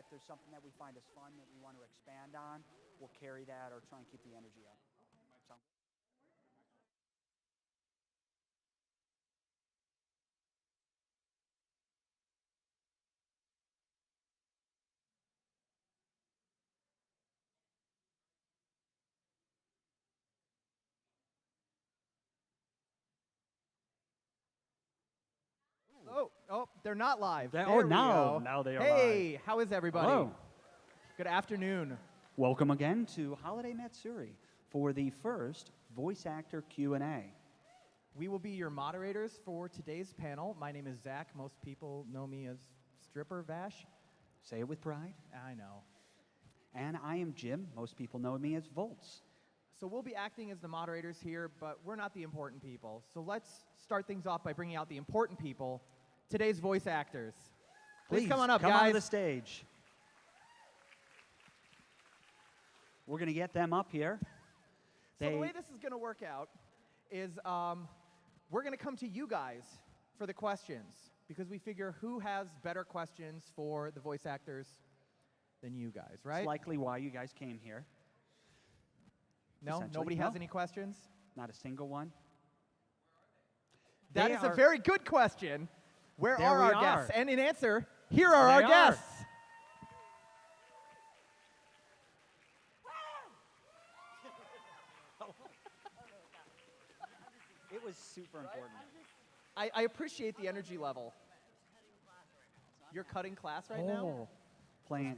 if there's something that we find as fun that we want to expand on, we'll carry that or try and keep the energy up. Sound good? Oh, they're not live. Now they are live. Hey, how is everybody? Hello. Good afternoon. Welcome again to Holiday Matsuri for the first voice actor Q&A. We will be your moderators for today's panel. My name is Zach. Most people know me as Stripper Vash. Say it with pride. I know. And I am Jim. Most people know me as Volts. So we'll be acting as the moderators here, but we're not the important people. So let's start things off by bringing out the important people, today's voice actors. Please come on up, come guys. on the stage. We're going to get them up here. So the way this is going to work out is we're going to come to you guys for the questions because we figure who has better questions for the voice actors than you guys, right? It's likely why you guys came here. No? Nobody has any questions? Not a single one. That is a very good question. Where There are we our guests? are. And in answer, here are our They are. guests. It was super important. I appreciate the energy level. You're cutting class right now? Playing.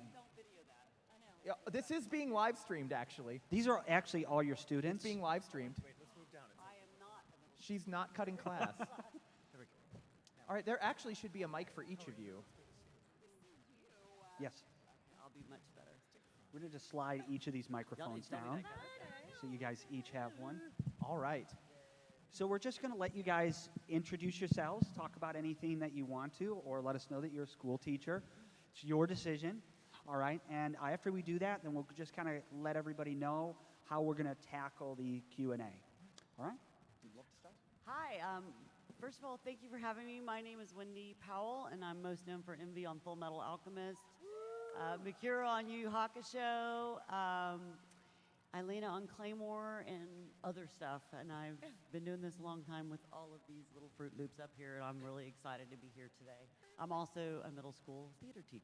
Yeah, this is being live streamed, actually. These are actually all your students. It's being live streamed. She's not cutting class. All right, there actually should be a mic for each of you. Yes. I'll be much better. We're going to just slide each of these microphones down. So you guys each have one. All right. So we're just going to let you guys introduce yourselves, talk about anything that you want to, or let us know that you're a school teacher. It's your decision. All right, and after we do that, then we'll just kind of let everybody know how we're going to tackle the Q&A. All right? You'd love to start? Hi. First of all, thank you for having me. My name is Wendy Powell, and I'm most known for Envy on Full Metal Alchemist, Matsuri on Yu Yu Hakusho, Elena on Claymore, and other stuff. And I've been doing this a long time with all of these little Fruit Loops up here, and I'm really excited to be here today. I'm also a middle school theater teacher.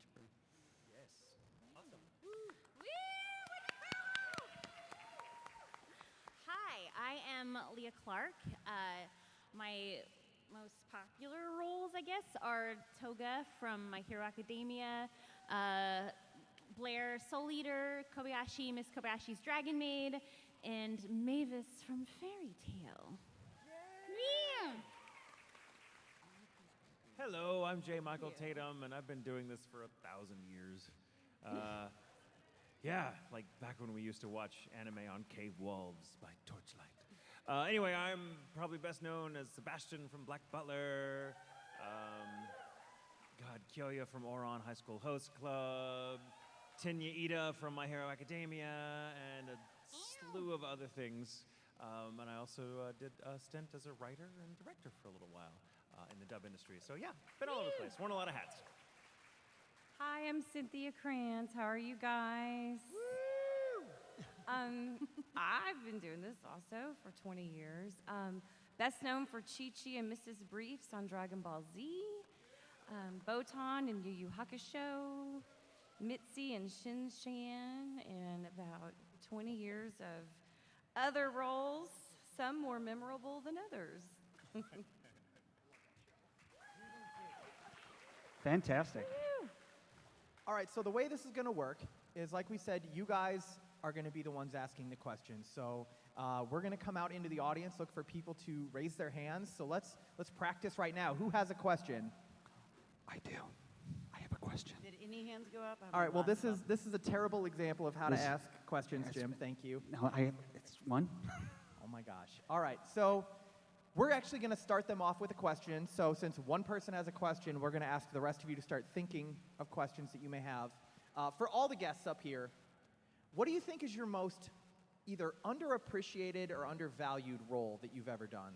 Hi, I am Leah Clark. My most popular roles, I guess, are Toga from My Hero Academia, Blair, Soul Eater, Kobayashi, Miss Kobayashi's Dragon Maid, and Mavis from Fairy Tale. Yeah. Hello, I'm J. Michael Tatum, and I've been doing this for 1,000 years. Yeah, like back when we used to watch anime on cave walls by torchlight. Anyway, I'm probably best known as Sebastian from Black Butler, Kyoya from Oron High School Host Club, Tinya Ida from My Hero Academia, and a slew of other things. And I also did a stint as a writer and director for a little while in the dub industry. So yeah, been all over the place, worn a lot of hats. Hi, I'm Cynthia Krantz. How are you guys? Woo! I've been doing this also for 20 years. Best known for Chi-Chi and Mrs. Briefs on Dragon Ball Z, Botan and Yu Yu Hakusho, Mitzi and Shin-Chan, and about 20 years of other roles, some more memorable than others. Fantastic. All right, so the way this is going to work is, like we said, you guys are going to be the ones asking the questions. So we're going to come out into the audience, look for people to raise their hands. So let's practice right now. Who has a question? I do. I have a question. Did any hands go up? All right, well, this is a terrible example of how to ask questions, Jim. Thank you. No, it's one. Oh, my gosh. All right, so we're actually going to start them off with a question. So since one person has a question, we're going to ask the rest of you to start thinking of questions that you may have. For all the guests up here, what do you think is your most either underappreciated or undervalued role that you've ever done?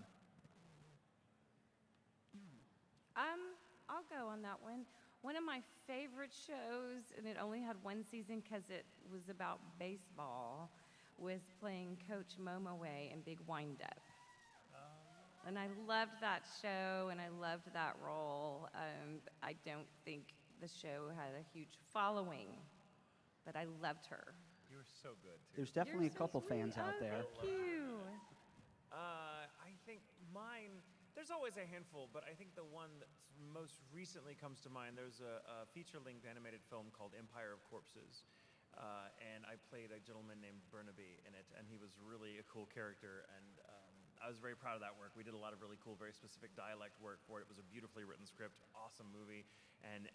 I'll go on that one. One of my favorite shows, and it only had one season because it was about baseball, was playing Coach Momoway in Big Wind Up. And I loved that show, and I loved that role. I don't think the show had a huge following, but I loved her. You were so good, too. There's definitely You're a couple so sweet. fans out Oh, there. Thank you. I think mine, there's always a handful, but I think the one that most recently comes to mind, there's a feature-length animated film called Empire of Corpses. And I played a gentleman named Burnaby in it, and he was really a cool character, and I was very proud of that work. We did a lot of really cool, very specific dialect work for it. It was a beautifully written script, awesome movie, and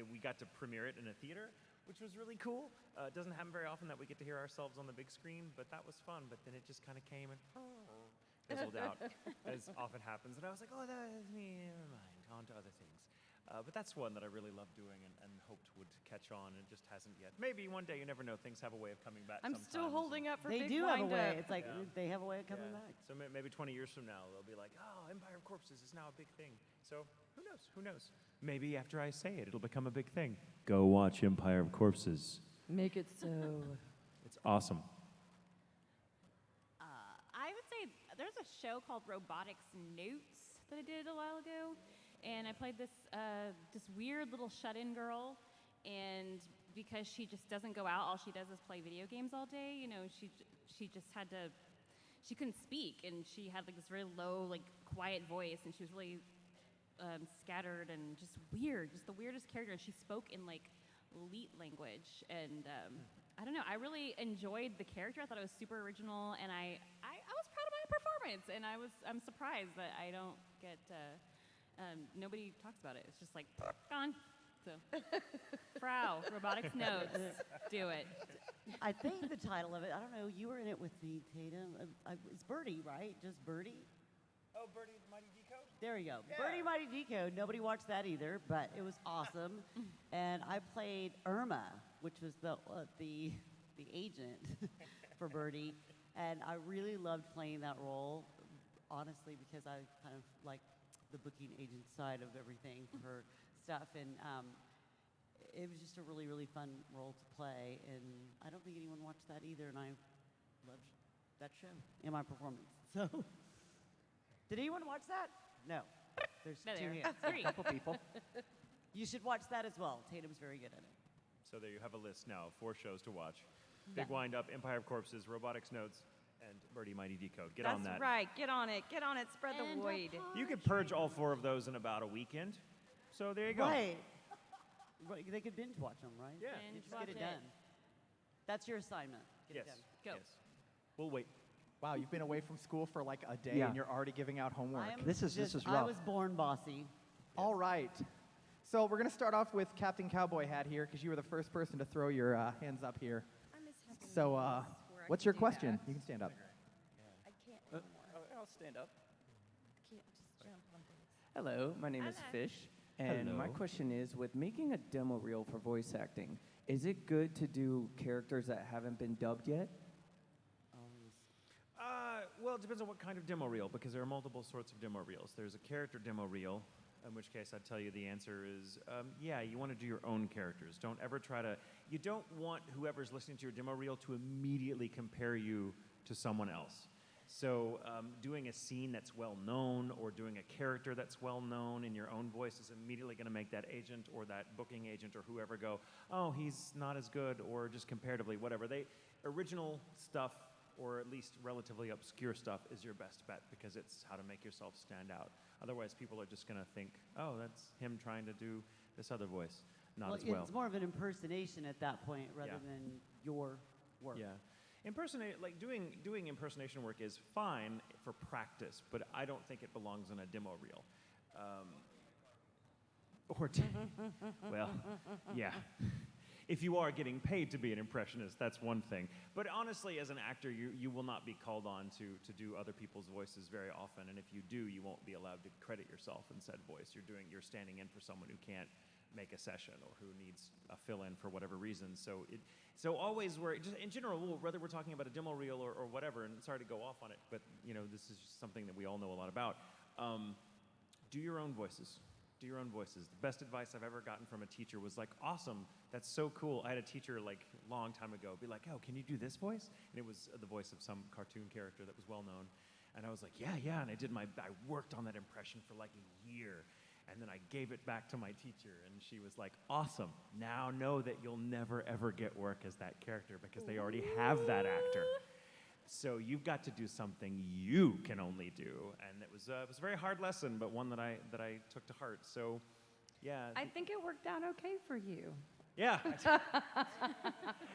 we got to premiere it in a theater, which was really cool. It doesn't happen very often that we get to hear ourselves on the big screen, but that was fun. But then it just kind of came and fizzled out, as often happens. And I was like, oh, that is me, never mind, on to other things. But that's one that I really love doing and hoped would catch on, and it just hasn't yet. Maybe one day, you never know, things have a way of coming back I'm sometimes. still holding up for They Big do have a Wind way. Up. It's like Yeah. they have a way of coming Yeah. back. So maybe 20 years from now, they'll be like, oh, Empire of Corpses is now a big thing. So who knows? Who knows? Maybe after I say it, it'll become a big thing. Go watch Empire of Corpses. Make it so. It's awesome. I would say there's a show called Robotics Notes that I did a while ago, and I played this weird little shut-in girl, and because she just doesn't go out, all she does is play video games all day. You know, she just had to, she couldn't speak, and she had like this very low, like quiet voice, and she was really scattered and just weird, just the weirdest character. And she spoke in like Leet language, and I don't know. I really enjoyed the character. I thought it was super original, and I was proud of my performance. And I'm surprised that I don't get nobody talks about it. It's just like gone. So, Frau, Robotics Notes, do it. I think the title of it, I don't know, you were in it with me, Tatum. It's Birdie, right? Just Birdie? Oh, Birdie Mighty Decode? There you go. Birdie Mighty Decode. Nobody watched that either, but it was awesome. And I played Irma, which was the agent for Birdie. And I really loved playing that role, honestly, because I kind of like the booking agent side of everything for her stuff. And it was just a really, really fun role to play. And I don't think anyone watched that either, and I loved that show and my performance. So, did anyone watch that? No. There's No, two there. hands. Three. A couple people. You should watch that as well. Tatum's very good at it. So there you have a list now of 4 shows to watch. Big Wind Up, Empire of Corpses, Robotics Notes, and Birdie Mighty Decode. Get on that. That's right. Get on it. Get on it. Spread the And a void. You could purge all 4 of those in about a weekend. So there you go. Right. They could binge watch them, right? Yeah. Binge Just get watch it done. That's your assignment. Get Yes. it done. Go. Yes. We'll wait. Wow, you've been away from school for like a day Yeah. and you're already giving out homework. I am This is just- I rough. was born bossy. All right. So we're going to start off with Captain Cowboy Hat here because you were the first person to throw your hands up here. I miss having So meetings where I what's could your do question? that. You can stand up. I can't anymore. I'll stand up. I can't just jump on things. Hello, my name is Hello. Fish, and my Hello. question is, with making a demo reel for voice acting, is it good to do characters that haven't been dubbed yet? Well, it depends on what kind of demo reel, because there are multiple sorts of demo reels. There's a character demo reel, in which case I'd tell you the answer is, yeah, you want to do your own characters. Don't ever try to, you don't want whoever's listening to your demo reel to immediately compare you to someone else. So doing a scene that's well known or doing a character that's well known in your own voice is immediately going to make that agent or that booking agent or whoever go, oh, he's not as good, or just comparatively, whatever. Original stuff, or at least relatively obscure stuff, is your best bet, because it's how to make yourself stand out. Otherwise, people are just going to think, oh, that's him trying to do this other voice. Not as well. It's more of an impersonation at that point rather Yeah. than your work. Yeah. Doing impersonation work is fine for practice, but I don't think it belongs on a demo reel. Well, yeah. If you are getting paid to be an impressionist, that's one thing. But honestly, as an actor, you will not be called on to do other people's voices very often. And if you do, you won't be allowed to credit yourself in said voice. You're standing in for someone who can't make a session or who needs a fill-in for whatever reason. So always, just in general, whether we're talking about a demo reel or whatever, and sorry to go off on it, but this is just something that we all know a lot about. Do your own voices. do your own voices. The best advice I've ever gotten from a teacher was like, awesome, that's so cool. I had a teacher like a long time ago be like, oh, can you do this voice? And it was the voice of some cartoon character that was well known. And I was like, yeah. And I worked on that impression for like a year. And then I gave it back to my teacher, and she was like, awesome. Now know that you'll never, ever get work as that character because they already have that actor. So you've got to do something you can only do. And it was a very hard lesson, but one that I took to heart. So, yeah. I think it worked out okay for you. Yeah.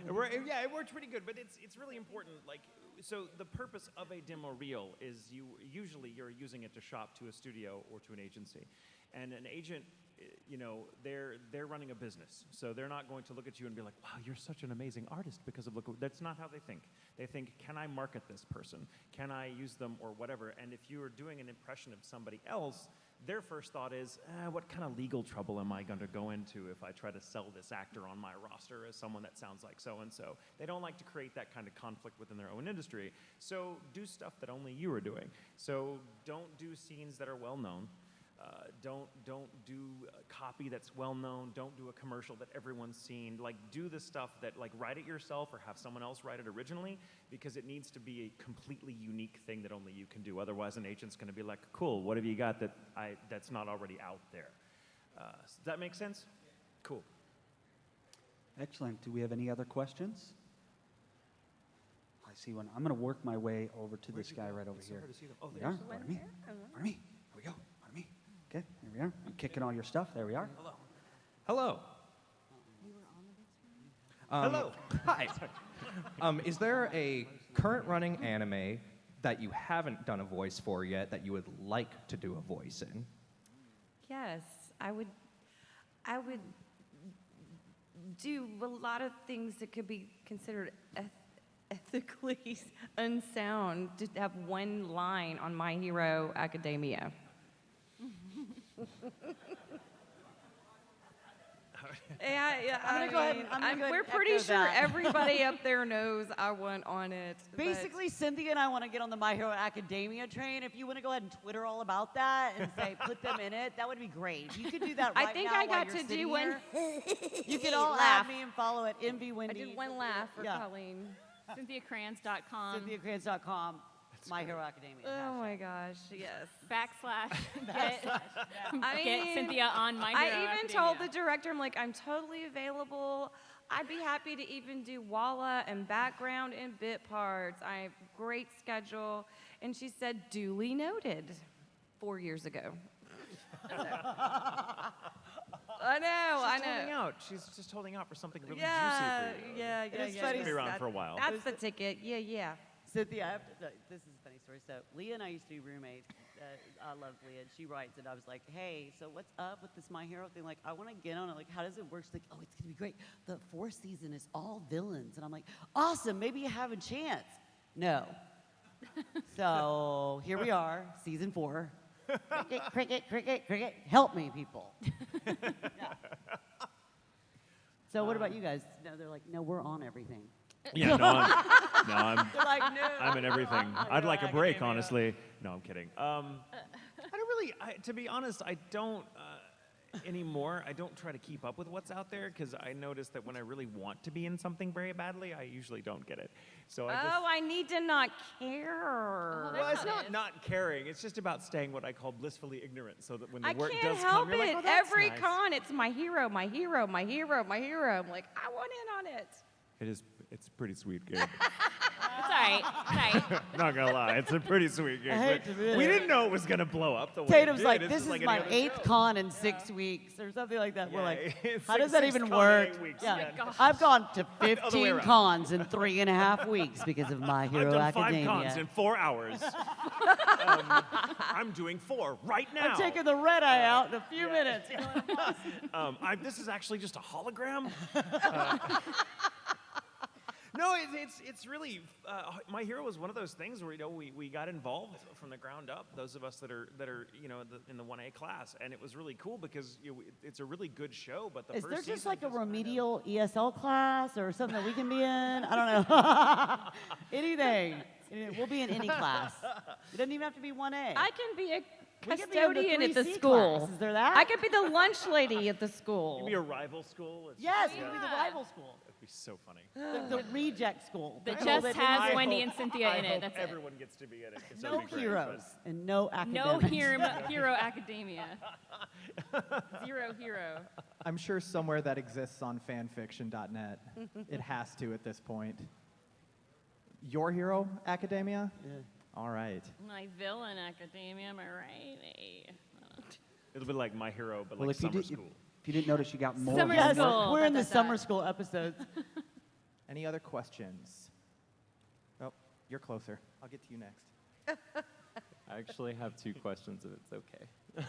It worked pretty good, but it's really important. Like, so the purpose of a demo reel is you're using it to shop to a studio or to an agency. And an agent, they're running a business. So they're not going to look at you and be like, wow, you're such an amazing artist because of that's not how they think. They think, can I market this person? Can I use them or whatever? And if you are doing an impression of somebody else, their first thought is, what kind of legal trouble am I going to go into if I try to sell this actor on my roster as someone that sounds like so-and-so? They don't like to create that kind of conflict within their own industry. So do stuff that only you are doing. So don't do scenes that are well-known. Don't do copy that's well known. Don't do a commercial that everyone's seen. Like, do the stuff that, like, write it yourself or have someone else write it originally, because it needs to be a completely unique thing that only you can do. Otherwise, an agent's going to be like, cool, what have you got that's not already out there? Does that make sense? Cool. Excellent. Do we have any other questions? I see one. I'm going to work my way over to this guy right over It's so here. hard to see them. Oh, There we are. Pardon me. Pardon me. Here we go. Pardon me. Okay, here we are. I'm kicking all your stuff. There we are. Hello. Hello. Hi. Is there a current running anime that you haven't done a voice for yet that you would like to do a voice in? Yes, I would do a lot of things that could be considered ethically unsound to have one line on My Hero Academia. I'm gonna go ahead and we're pretty echo sure that. everybody up there knows I want on it. but- Basically, Cynthia and I want to get on the My Hero Academia train. If you want to go ahead and Twitter all about that and say, put them in it, that would be great. You could do that right I think now I while got you're to sitting do one. here. You can all laugh. add me and follow at MV I Wendy. did one laugh for Yeah. Colleen. CynthiaCrans.com CynthiaCrans.com. My Hero Academia. Oh my gosh, yes. / I get mean, Cynthia on My Hero I even Academia. told the director, I'm like, I'm totally available. I'd be happy to even do Walla and background and bit parts. I have great schedule. And she said, duly noted, 4 years ago. I know. Holding out. She's just holding out for something really Yeah, juicy for you. yeah. It's funny. She'll be around for a while. That's the ticket. Yeah. Cynthia, I have to, this is a funny story. So Leah and I used to be roommates. I love Leah. And she writes, and I was like, hey, so what's up with this My Hero thing? Like, I want to get on it. Like, how does it work? She's like, oh, it's going to be great. The 4th season is all villains. And I'm like, awesome. Maybe you have a chance. No. So here we are, season 4. Cricket, cricket, cricket, cricket. Help me, people. Yeah. So what about you guys? No, they're like, no, we're on everything. Yeah, I'm They're like, no. I'm in everything. I'd like a break, Academia. honestly. No, I'm kidding. I don't really, to be honest, I don't anymore. I don't try to keep up with what's out there because I notice that when I really want to be in something very badly, I usually don't get it. So I just. Oh, I need to not care. Well, it's not it. not caring. It's just about staying what I call blissfully ignorant, so that when the I work can't does help come, you're it. like, oh, that's Every nice. con, it's my hero, my hero, my hero, my hero. I'm like, I want in on it. It's a pretty sweet game. It's all right. It's all right. Not gonna lie, it's a pretty sweet game. I hate but to admit we it. didn't know it was gonna blow up the way Tatum's it did. like, It's this just is like my any other 8th show. con in 6 weeks or something like that. We're Yeah, like, it's how like does that 6 even con in work? 8 weeks, Yeah. yeah. Gosh. I've gone to Other way 15 around. cons in 3.5 weeks because of My Hero I've done Academia. 5 cons in 4 hours. I'm doing 4 right now. I'm taking the red eye out in a few minutes. You know? This is actually just a hologram. No, it's really My Hero was one of those things where we got involved from the ground up. Those of us that are in the 1A class, and it was really cool because it's a really good show. But the Is first there just season like a kind of- remedial ESL class or something that we can be in? I don't know. Anything. We'll be in any class. It doesn't even have to be 1A. I can be We could be in custodian at the 3C school. class. Is there that? I could be the lunch lady at the school. Give me a rival school. It's Yes, just- we could be the Yeah. rival school. That'd be so funny. The reject school. That The just that has I Wendy hope- and Cynthia I in it. hope That's it. everyone gets to be in it. 'cause that'd no be great, heroes but- and no No academics. hero academia. Zero hero. I'm sure somewhere that exists on fanfiction.net. It has to at this point. Your hero, Academia? Yeah. All right. My villain academia, am I right? It'll be like My Hero, but Well, like if you, summer did, school. if you didn't notice, you got more. Summer Yes, school. we're in the Dot, dot, summer dot. school episodes. Any other questions? Oh, you're closer. I'll get to you next. I actually have 2 questions if it's okay.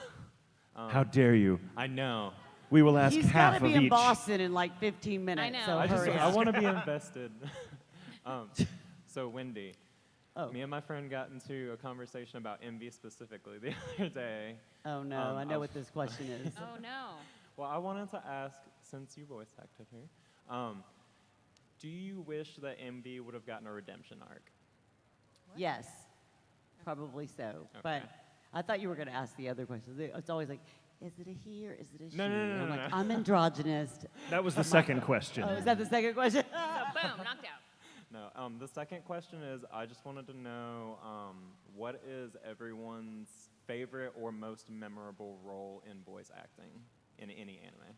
How dare you? I know. We will ask He's got half to of be in each. Boston in like 15 minutes. know. So I hurry up. want to be invested. So Wendy, Oh. me and my friend got into a conversation about envy specifically the other day. Oh no, I know what this question is. Oh no. Well, I wanted to ask, since you voice acted here, do you wish that envy would have gotten a redemption arc? Yes, probably so. But I thought you were going to ask the other questions. It's always like, is it a he or is it a she? No, no, no, I'm no, like, no. I'm androgynous. That was the second question. Oh, is that the second question? So boom, knocked out. No, the second question is, I just wanted to know, what is everyone's favorite or most memorable role in voice acting in any anime?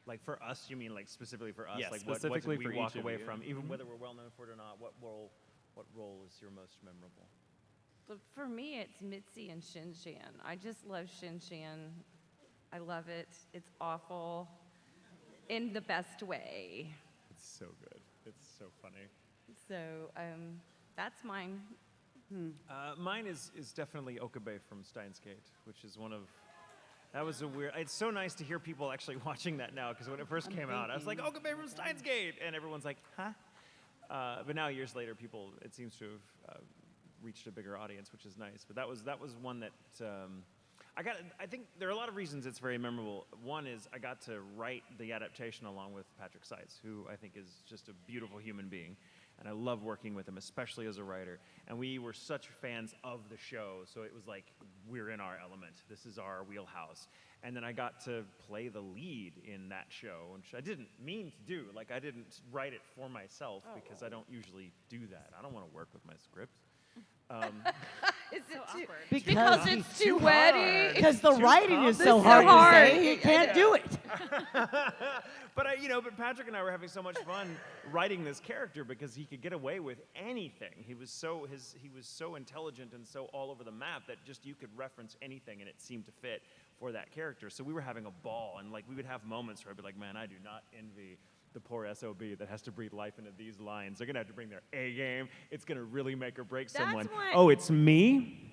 Like for us, you mean like specifically for us? Yes, like specifically what for did we walk each of away you. from, even whether we're well known for it or not? What role is your most memorable? But for me, it's Mitzi and Shin-Chan. I just love Shin-Chan. I love it. It's awful in the best way. It's so good. It's so funny. So that's mine. Mine is definitely Okabe from Steins Gate, which is one of. That was a weird. It's so nice to hear people actually watching that now, because when it first came out, I was like, Okabe from Steins Gate, and everyone's like, huh? But now years later, it seems to have reached a bigger audience, which is nice. But that was one that I think there are a lot of reasons it's very memorable. One is I got to write the adaptation along with Patrick Seitz, who I think is just a beautiful human being. And I love working with him, especially as a writer. And we were such fans of the show, so it was like, we're in our element. This is our wheelhouse. And then I got to play the lead in that show, which I didn't mean to do. Like, I didn't write it for myself, because I don't usually do that. I don't want to work with my script. Is So awkward. Because it's too wetty. Because the writing is so It's so hard, hard. to say, you can't do it. But but Patrick and I were having so much fun writing this character because he could get away with anything. He was so intelligent and so all over the map that just you could reference anything and it seemed to fit for that character. So we were having a ball, and like we would have moments where I'd be like, man, I do not envy the poor SOB that has to breathe life into these lines. They're gonna have to bring their A game. It's gonna really make or break That's someone. why- Oh, it's me?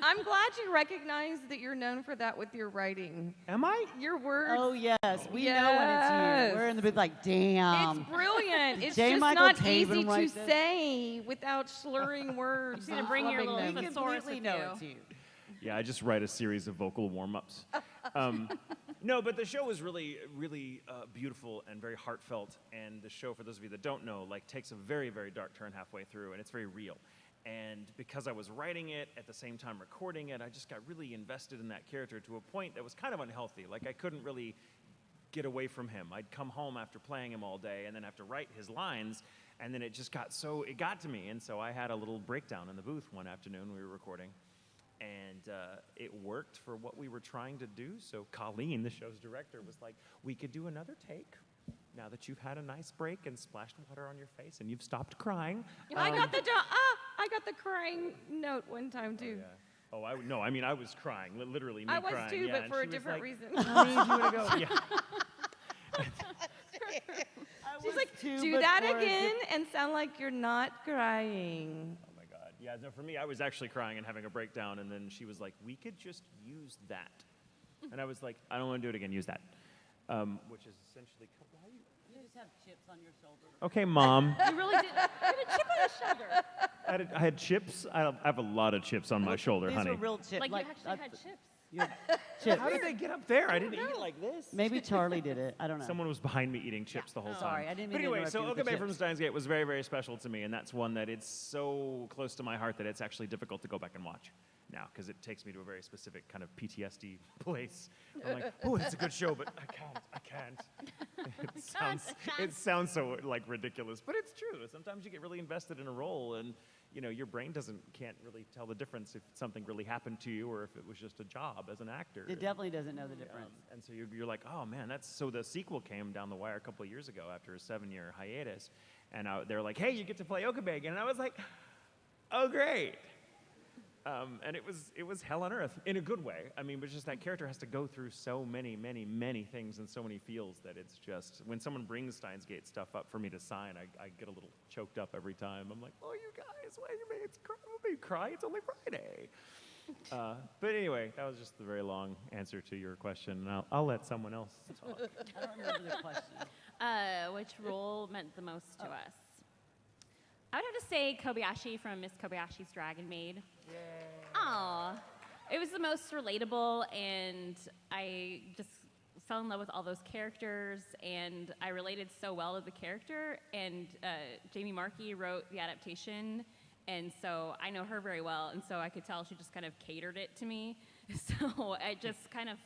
I'm glad you recognize that you're known for that with your writing. Am I? Your words. Oh, yes. We know when it's Yes. you. We're in the booth like, damn. It's brilliant. It's J. just Michael not Taven easy to writes it. say without slurring words. You're gonna and bring your flubbing little them. We thesaurus completely with know you. it's you. Yeah, I just write a series of vocal warm-ups. No, but the show was really, really beautiful and very heartfelt. And the show, for those of you that don't know, like takes a very, very dark turn halfway through, and it's very real. And because I was writing it at the same time recording it, I just got really invested in that character to a point that was kind of unhealthy. Like I couldn't really get away from him. I'd come home after playing him all day and then have to write his lines, and then it just got it got to me. And so I had a little breakdown in the booth one afternoon we were recording. And it worked for what we were trying to do. So Colleen, the show's director, was like, we could do another take now that you've had a nice break and splashed water on your face and you've stopped crying. I got the crying note one time too. Oh, I mean, I was crying, literally me I was crying. too, yeah, but and for a she was different like, reason. I need you to go. Yeah. She's like, too, do but that for a again and sound like you're not crying. Oh my God. Yeah, no, for me, I was actually crying and having a breakdown, and then she was like, we could just use that. And I was like, I don't want to do it again, use that. Which is essentially, why are you? You just have chips on your shoulder. Okay, Mom. You really did. You had a chip on his shoulder. I had chips. I have a lot of chips on my shoulder, These honey. were real chips. Like you actually had chips. chips. How did they get up there? I didn't eat it like this. Maybe Charlie did it. I don't know. Someone was behind me eating chips the whole time. Sorry, I didn't mean But to anyway, interrupt so you with the Okabe from chips. Steins Gate was very, very special to me, and that's one that it's so close to my heart that it's actually difficult to go back and watch. now because it takes me to a very specific kind of PTSD place. I'm like, oh, it's a good show, but I can't. It sounds so like ridiculous, but it's true. Sometimes you get really invested in a role, and your brain can't really tell the difference if something really happened to you or if it was just a job as an actor. It definitely doesn't know the difference. And so you're like, oh man, so the sequel came down the wire a couple of years ago after a 7-year hiatus, and they're like, hey, you get to play Okabe again, and I was like, oh great. And it was hell on earth in a good way. I mean, but just that character has to go through so many, many, many things and so many feels that it's just, when someone brings Steins Gate stuff up for me to sign, I get a little choked up every time. I'm like, oh, you guys, why you made me cry? It's only Friday. But anyway, that was just a very long answer to your question, and I'll let someone else talk. I don't remember the question. Which role meant the most to us? I would have to say Kobayashi from Miss Kobayashi's Dragon Maid. Aw. It was the most relatable, and I just fell in love with all those characters, and I related so well to the character, and Jamie Markey wrote the adaptation, and so I know her very well, and so I could tell she just kind of catered it to me. So it just kind of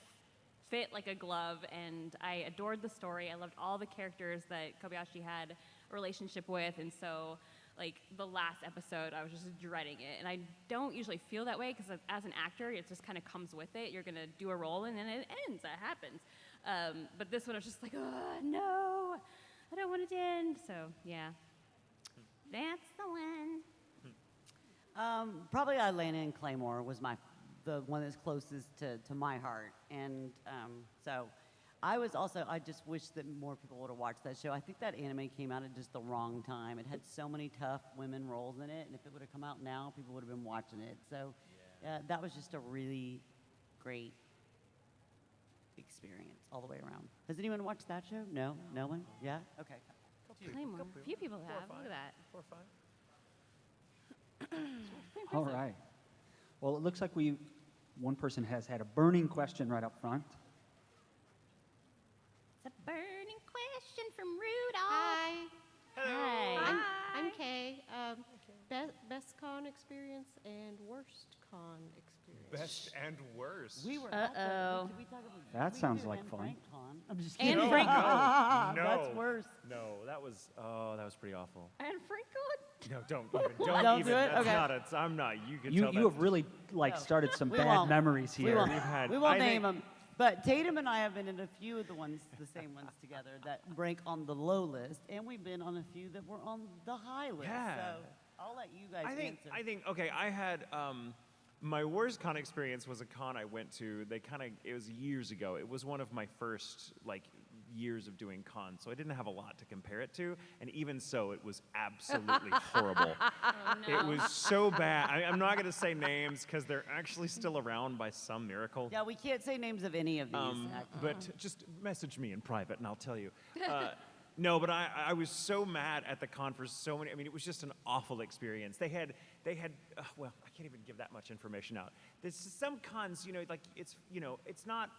fit like a glove, and I adored the story. I loved all the characters that Kobayashi had a relationship with, and so like the last episode, I was just dreading it. And I don't usually feel that way because as an actor, it just kind of comes with it. You're going to do a role and then it ends. That happens. But this one, I was just like, oh, no, I don't want it to end. So, yeah, that's the one. Probably Atlanta and Claymore was the one that's closest to my heart. And so I just wish that more people would have watched that show. I think that anime came out at just the wrong time. It had so many tough women roles in it, and if it would have come out now, people would have been watching it. So that was just a really great experience all the way around. Has anyone watched that show? No? No one? Yeah? Okay. Claymore. A few people have. Look at that. 4 or 5. All right. Well, it looks like one person has had a burning question right up front. It's a burning question from Rudolph. Hi. Hi. I'm Kay. Best con experience and worst con experience. Best and worst. We were Uh-oh. Can we talk about That we sounds did like Anne fun. Frank con. I'm just And kidding. Frank No. That's worse. No, that was pretty awful. And Frank No, don't even. Don't even. do it? That's Okay. not it. I'm not. You can You tell have really started some We bad won't. memories We here. won't, We've had- we won't I name think- them. But Tatum and I have been in a few of the same ones together that rank on the low list, and we've been on a few that were on the high list. Yeah. So I'll let you guys answer. Okay, I had my worst con experience was a con I went to. It was years ago. It was one of my first years of doing cons, so I didn't have a lot to compare it to, and even so, it was absolutely horrible. no. It was so bad. I'm not going to say names because they're actually still around by some miracle. Yeah, we can't say names of any of these. But just message me in private and I'll tell you. No, but I was so mad at the con for so many. I mean, it was just an awful experience. They had. Well, I can't even give that much information out. There's some cons, it's not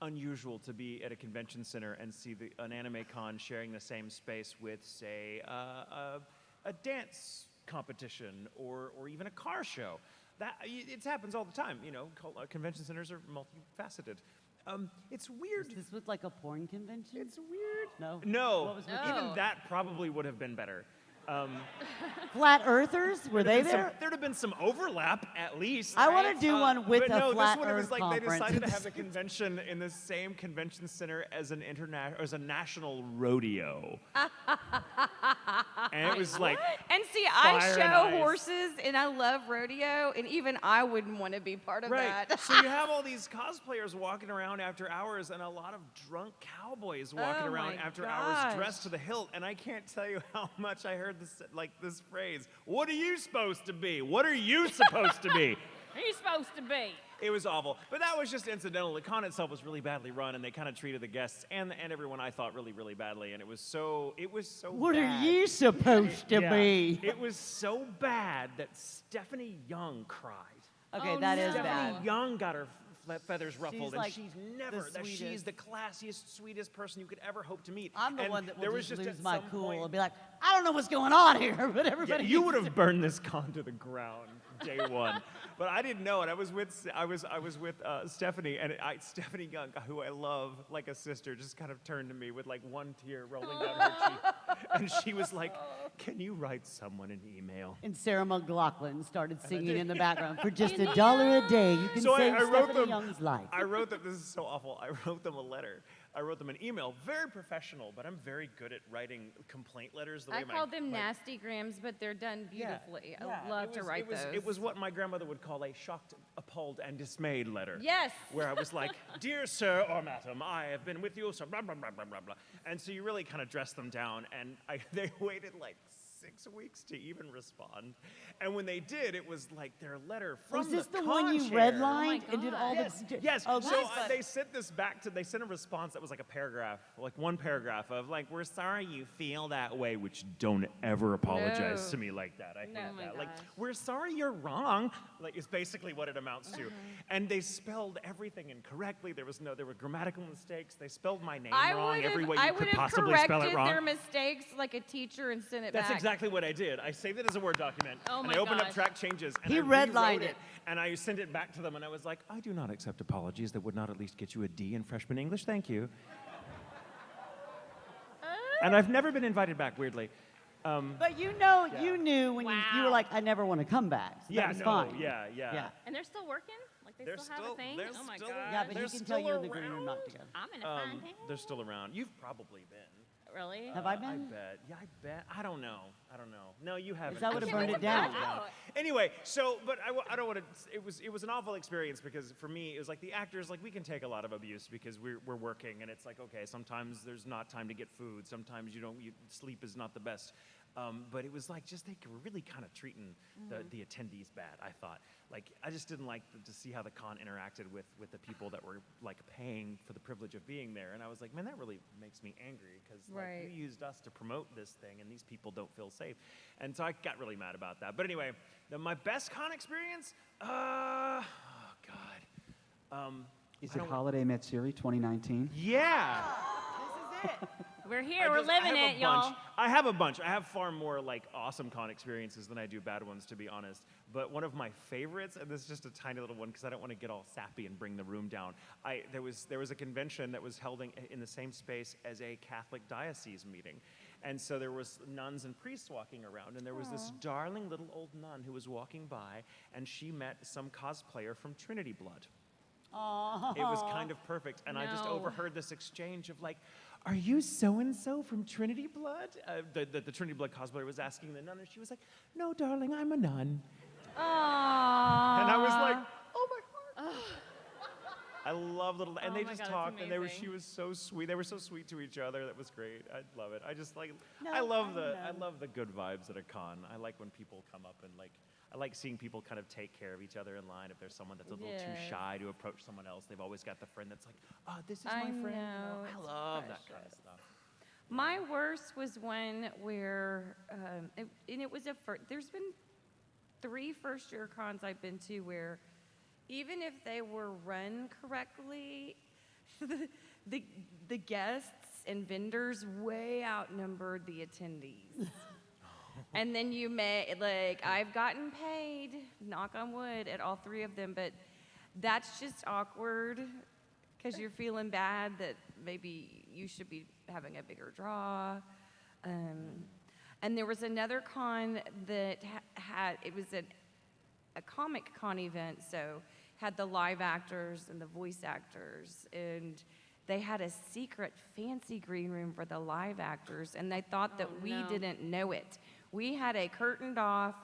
unusual to be at a convention center and see an anime con sharing the same space with, say, a dance competition or even a car show. It happens all the time. Convention centers are multifaceted. It's weird. Is this with like a porn convention? It's weird. No. No. What was with No. Even that probably would have been better. Flat Earthers? Were they there? There'd have been some overlap at least. I want to do one with but a no, Flat this one it was Earth like conference. they decided to have the convention in the same convention center as as a national rodeo. And it was like And see, I Fire and show ice. horses and I love rodeo, and even I wouldn't want to be part of right. that. So you have all these cosplayers walking around after hours, and a lot of drunk cowboys walking Oh around my after gosh. hours, dressed to the hilt. And I can't tell you how much I heard this phrase. What are you supposed to be? What are you supposed to be? He's supposed to be. It was awful. But that was just incidental. The con itself was really badly run, and they kind of treated the guests and everyone, I thought, really, really badly. And it was so What bad. are you supposed to Yeah. be? It was so bad that Stephanie Young cried. Okay, Oh, that is no. bad. Stephanie Young got her feathers ruffled, and like she's the never that she's sweetest. the classiest, sweetest person you could ever hope to meet. I'm the And one that there will was just at lose my some cool point- and be like, I don't know what's going on here, but Yeah, everybody. you needs would to- have burned this con to the ground day one, but I didn't know it. I was with Stephanie, and Stephanie Gunk, who I love like a sister, just kind of turned to me with like one tear rolling down her cheek, and she was like, "Can you write someone an email?" And Sarah McLaughlin started singing in the background. For just $1 a day, you can So save I wrote Stephanie them. Young's life. I wrote them. This is so awful. I wrote them a letter. I wrote them an email. Very professional, but I'm very good at writing complaint letters. The way I my- call them my- nasty grams, but they're done beautifully. Yeah, I love to write those. It was what my grandmother would call a shocked, appalled, and dismayed letter. Yes. Where I was like, "Dear sir or madam, I have been with you, so blah, blah, blah, blah, blah, blah." And so you really kind of dress them down, and they waited like 6 weeks to even respond. And when they did, it was like their letter from Was this the con one you chair. redlined Oh my and did all Yes, the? yes. Oh, So that's they sent this back to. They sent a response that was like a paragraph, like one paragraph of like, "We're sorry you feel that way," which don't ever apologize No. to me like that. I hate No. Oh my that. Like, gosh. "We're sorry you're wrong," like is basically what it amounts to. And they spelled everything incorrectly. There were grammatical mistakes. They spelled my name wrong every way you could possibly spell it corrected wrong. their mistakes like a teacher and sent it That's back. exactly what I did. I saved it as a Word document, Oh and my I opened up gosh. track changes, and He I redlined rewrote it. and I sent it back to them, and I was like, "I do not accept apologies that would not at least get you a D in freshman English. Thank you." And I've never been invited back, weirdly. But you knew when you were Wow. like, I never want to come back. So that was fine. yeah. Yeah. And they're still working? Like they They're still have still- a thing? they're Oh my still- god. Yeah, but They're he can tell still you're in the green room not to go. I'm in a fine town. They're still around. You've probably been. Really? Have I I been? bet. Yeah, I bet. I don't know. No, you haven't. that would've I burned can't it down. remember. Anyway, so, but I don't want to. It was an awful experience because for me, it was like the actors, like we can take a lot of abuse because we're working, and it's like, okay, sometimes there's not time to get food. Sometimes sleep is not the best. But it was like just they were really kind of treating the attendees bad. I thought, like, I just didn't like to see how the con interacted with the people that were like paying for the privilege of being there, and I was like, man, that really makes me angry because Right. you used us to promote this thing, and these people don't feel safe, and so I got really mad about that. But anyway, my best con experience, oh God, Is I it don't- Holiday Matsuri 2019? yeah. We're here. I We're just- I living have it, a y'all. bunch. I have a bunch. I have far more like awesome con experiences than I do bad ones, to be honest. But one of my favorites, and this is just a tiny little one because I don't want to get all sappy and bring the room down. There was a convention that was held in the same space as a Catholic diocese meeting, and so there was nuns and priests walking around, and there was this darling little old nun who was walking by, and she met some cosplayer from Trinity Blood. It was kind of perfect, and I just No. overheard this exchange of like, "Are you so and so from Trinity Blood?" The Trinity Blood cosplayer was asking the nun, and she was like, "No, darling, I'm a nun." Aww. And I was like, "Oh my heart!" I love little, and Oh they my just God, it's talked, and amazing. she was so sweet. They were so sweet to each other. That was great. I love it. I just like, No, I love I I know. love the good vibes at a con. I like when people come up and like. I like seeing people kind of take care of each other in line. If there's someone that's a little too Yes. shy to approach someone else, they've always got the friend that's like, "Oh, this is my I friend." You know, I it's love that kind of precious. stuff. My worst was one where, it was there's been 3 first-year cons I've been to where even if they were run correctly, the guests and vendors way outnumbered the attendees. And then I've gotten paid, knock on wood, at all 3 of them, but that's just awkward because you're feeling bad that maybe you should be having a bigger draw. And there was another con that it was a comic con event, so had the live actors and the voice actors, and they had a secret fancy green room for the live actors, and they thought that we didn't know it. We had a curtained off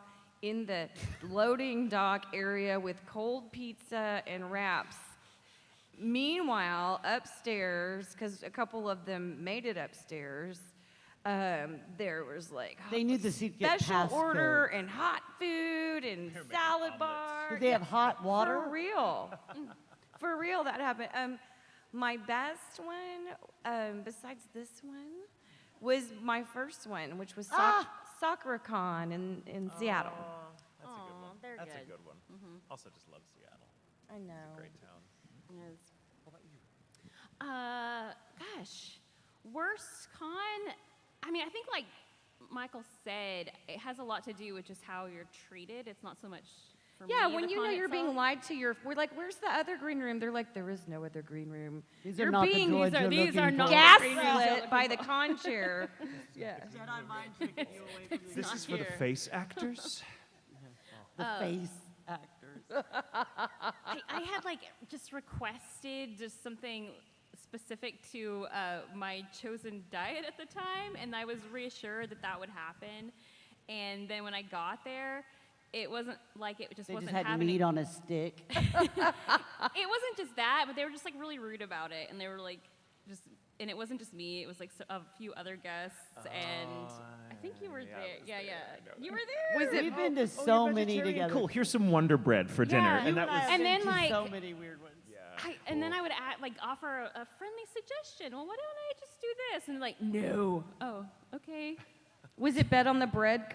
in the loading dock area with cold pizza and wraps. Meanwhile, upstairs, because a couple of them made it upstairs, there was like They knew the secret special order passcode. and hot food and salad bar. Did they have hot water? For real. For real, that happened. My best one, besides this one, was my first one, which was SoccerCon in Seattle. That's a good one. They're That's good. a good one. Also, just love Seattle. I know. Great town. is. Gosh, worst con. I mean, I think like Michael said, it has a lot to do with just how you're treated. It's not so much for Yeah, me. when the you con know you're being itself. lied to, we're like, where's the other green room? They're like, there is no other green room. These You're are not being the droids you're these are looking not for. gas- gaslit by the con chair. Yeah. Jedi mind tricking you away from This not is for the here. face actors. the face actors. I had like just requested just something specific to my chosen diet at the time, and I was reassured that that would happen. And then when I got there, it wasn't like it just They wasn't just had happening. meat on a stick. It wasn't just that, but they were just like really rude about it, and they were like just. And it wasn't just me; it was like a few other guests, and I think you were there. Yeah, you were there. Was it? We've been to so many Vegetarian? together. Cool. Here's some Wonder Bread for dinner, Yeah. and that I was. have And been then, to like- so many weird ones. And then I would offer a friendly suggestion. Well, why don't I just do this? And like, no. Oh, okay. Was it bread on the bed?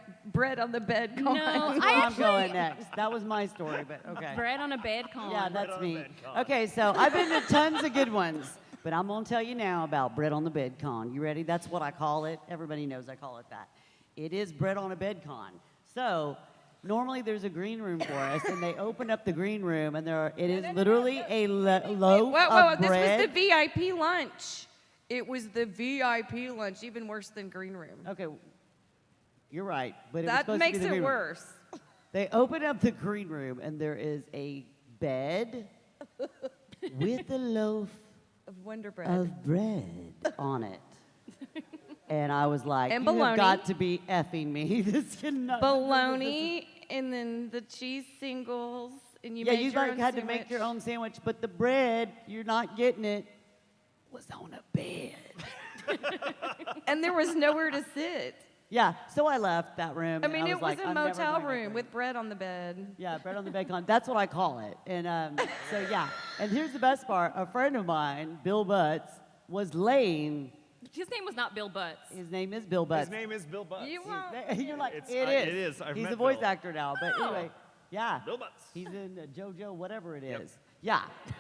Con? No, I'm I actually going next. That was my story, but okay. bread on a bed con. Yeah, that's me. Okay, so I've been to tons of good ones, but I'm going to tell you now about bread on the bed con. You ready? That's what I call it. Everybody knows I call it that. It is bread on a bed con. So normally there's a green room for us, and they open up the green room, and it is literally a loaf Whoa, of this bread. was the VIP lunch. It was the VIP lunch, even worse than green room. Okay, you're right, but it was That supposed makes to be the it green room. worse. They open up the green room, and there is a bed with a loaf Of Wonder Bread. of bread on it. And I was like, And you have bologna. got to be effing me. This cannot. Bologna, and then the cheese singles, and you Yeah, made you your like own had to sandwich. make your own sandwich, but the bread, you're not getting it, was on a bed. And there was nowhere to sit. Yeah, so I left that room. I and mean, was it was like, a I'm never motel going back room there. with bread on the bed. Yeah, bread on the bacon. That's what I call it. And so, yeah. And here's the best part. A friend of mine, Bill Butts, was laying. His name was not Bill Butts. His name is Bill Butts. His name is Bill Butts. You won't. You're like, It's- it it is. is. I've He's met a voice Bill. actor now. But Oh. anyway, yeah. Bill Butts. He's in JoJo, whatever it is. Yep. Yeah.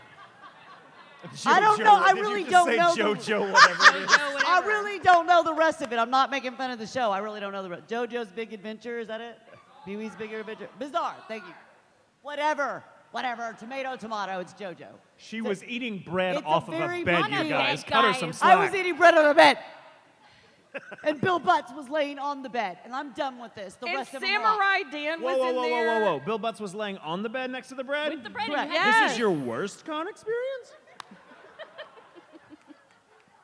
I don't know. I Did really you just don't say know. JoJo, whatever it is. I really don't know the rest of it. I'm not making fun of the show. I really don't know the rest. JoJo's Big Adventure, is that it? Pee-wee's Big Adventure. Bizarre. Thank you. Whatever. Tomato, tomato. It's JoJo. She was eating bread it's a off of very a bed, On a you guys. bed, Cut her some guys. slack. I was eating bread on a bed. And Bill Butts was laying on the bed. And I'm done with this. The And rest of them are off. Samurai Dan was Whoa, in there. whoa. Bill Butts was laying on the bed next to the bread? With the bread Correct. in your hand. This is your worst con experience?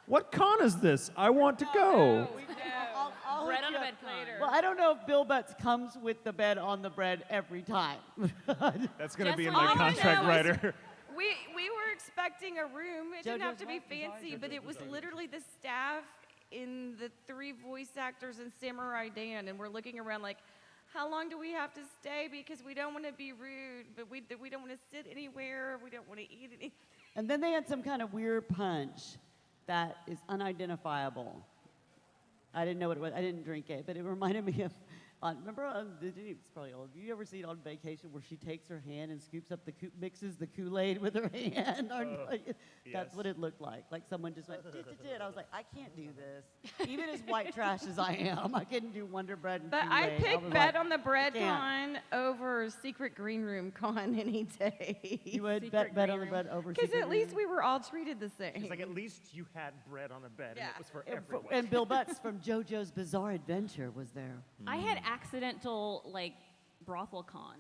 What con is this? I want to go. I'll Bread hook on you a up. bed con. Well, I don't know if Bill Butts comes with the bed on the bread every time. That's going to Just be in all my I know contract is- writer. We were expecting a room. It didn't have JoJo's to be what? I'm sorry, fancy, but it was literally the staff in the 3 voice actors and Samurai Dan, and we're looking around like, how long do we have to stay? Because we don't want to be rude, but we don't want to sit anywhere. We don't want to eat anything. And then they had some kind of weird punch that is unidentifiable. I didn't know what it was. I didn't drink it, but it reminded me of. Remember, it's probably old. Have you ever seen On Vacation where she takes her hand and scoops up mixes the Kool-Aid with her hand? That's yes. what it looked like. Like someone just went, "Dit." I was like, I can't do this. Even as white trash as I am, I couldn't do Wonder Bread and But I Kool-Aid. pick was Bet like, on the Bread can't. con over Secret Green Room con any day. You would Secret bet on green the room. bread over Because Secret at least Green we were all treated the same. It's like, at least you had bread on a bed, and Yeah. it was for Room. everyone. And Bill Butts from JoJo's Bizarre Adventure was there. I had accidental like brothel con.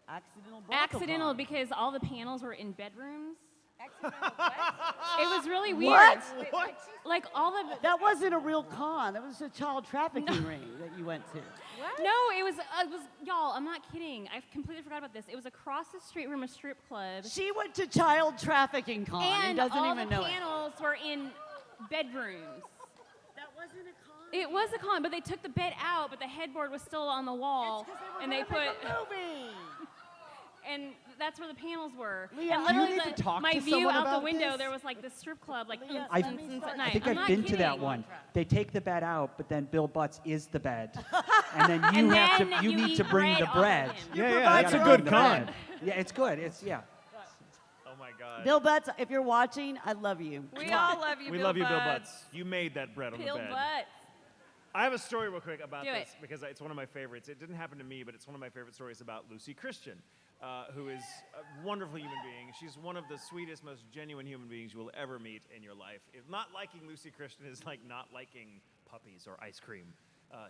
Accidental brothel Accidental con. because all the panels were in bedrooms. Accidental what? It was really weird. What? Like all the That wasn't a real con. That was a child trafficking ring that you went to. No, it was y'all. I'm not kidding. I completely forgot about this. It was across the street from a strip club, She went to child trafficking con and and doesn't all even the know it. panels were in bedrooms. That wasn't a con. It was a con, but they took the bed out, but the headboard was still on the wall, and they put. movie. And that's where the panels were. Leah, and you literally, need to talk my to view someone out the about window, this. there was like this strip club, like Leah, I- let me start- at night. I think I'm I've not been to that kidding. one. They take the bed out, but then Bill Butts is the bed, and then you And have then to. You you need to eat bring bread the off of bread. him. You Yeah, provide that's your a own good bread. con. Yeah, it's good. It's yeah. Oh my my God. Bill Butts, if you're watching, I love you. We all love you, We Bill love you, Bill Butts. Butts. You made that bread on Bill the bed. Butts. I have a story real quick about Do this it. because it's one of my favorites. It didn't happen to me, but it's one of my favorite stories about Lucy Christian, who is a wonderful human being. She's one of the sweetest, most genuine human beings you will ever meet in your life. If not liking Lucy Christian is like not liking puppies or ice cream.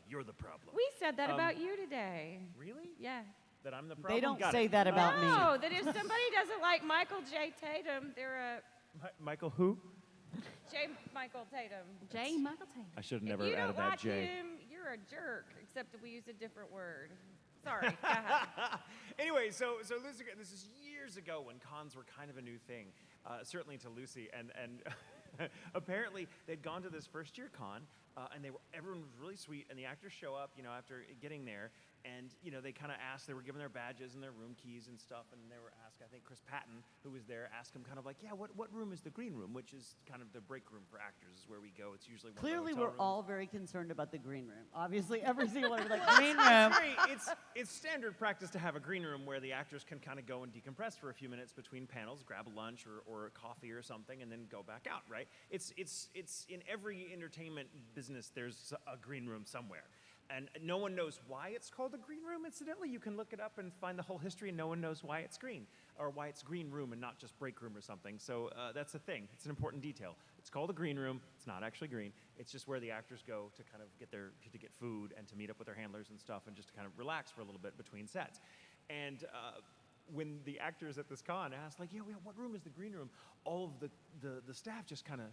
You're the problem. We said that about you today. Really? Yeah. That I'm the problem? They don't Got say it. that about me. No, that if somebody doesn't like Michael J. Tatum, they're a Michael who? J. Michael Tatum. J. Michael Taylor. I should have If never you added don't that like J. him, you're a jerk, except that we use a different word. Sorry. Go ahead. Anyway, so Lucy, this is years ago when cons were kind of a new thing, certainly to Lucy, and apparently they'd gone to this first year con, and everyone was really sweet, and the actors show up, after getting there, and they kind of asked, they were given their badges and their room keys and stuff, and they were asked, I think Chris Patton, who was there, asked him kind of like, yeah, what room is the green room, which is kind of the break room for actors, is where we go. It's usually one Clearly, of the we're hotel all rooms. very concerned about the green room. Obviously, every single one of like, green room. It's standard practice to have a green room where the actors can kind of go and decompress for a few minutes between panels, grab a lunch or a coffee or something, and then go back out, right? It's in every entertainment business, there's a green room somewhere. And no one knows why it's called a green room, incidentally. You can look it up and find the whole history, and no one knows why it's green, or why it's green room and not just break room or something. So that's the thing. It's an important detail. It's called a green room. It's not actually green. It's just where the actors go to kind of get food and to meet up with their handlers and stuff and just to kind of relax for a little bit between sets. And when the actors at this con asked, like, yeah, what room is the green room? All of the staff just kind of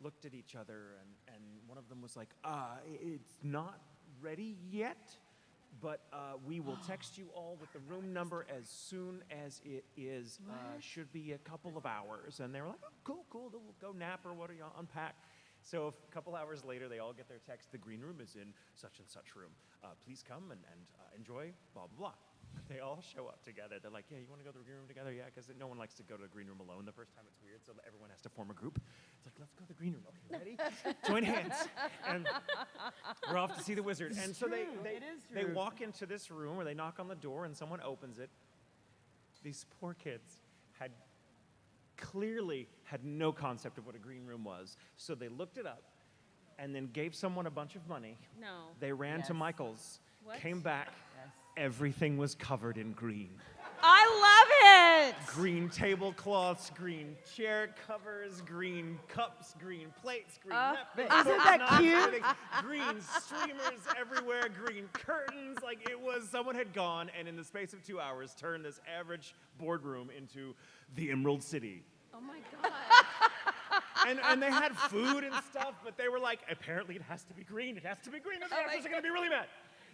looked at each other, and one of them was like, it's not ready yet, but we will text you all with the room number as soon as it is. Should be a couple of hours. And they were like, oh, cool, then we'll go nap or what, or unpack. So a couple hours later, they all get their text, the green room is in such and such room. Please come and enjoy, blah, blah, blah. They all show up together. They're like, yeah, you want to go to the green room together? Yeah, because no one likes to go to a green room alone. The first time it's weird, so everyone has to form a group. It's like, let's go to the green room. Okay, ready? Join hands. And we're off to see the wizard. And so they walk into this room, or they knock on the door, and someone opens it. These poor kids had clearly had no concept of what a green room was. So they looked it up and then gave someone a bunch of money. No. They ran to Yes. Michael's, What? came back. Yes. Everything was covered in green. I love it. Green tablecloths, green chair covers, green cups, green plates, green napkins. Isn't that napkins, cute? everything. Green streamers everywhere, green curtains. Like it was, someone had gone and in the space of 2 hours turned this average boardroom into the Emerald City. Oh my God. And they had food and stuff, but they were like, apparently it has to be green. It has to be green, or the actors are going to be really mad.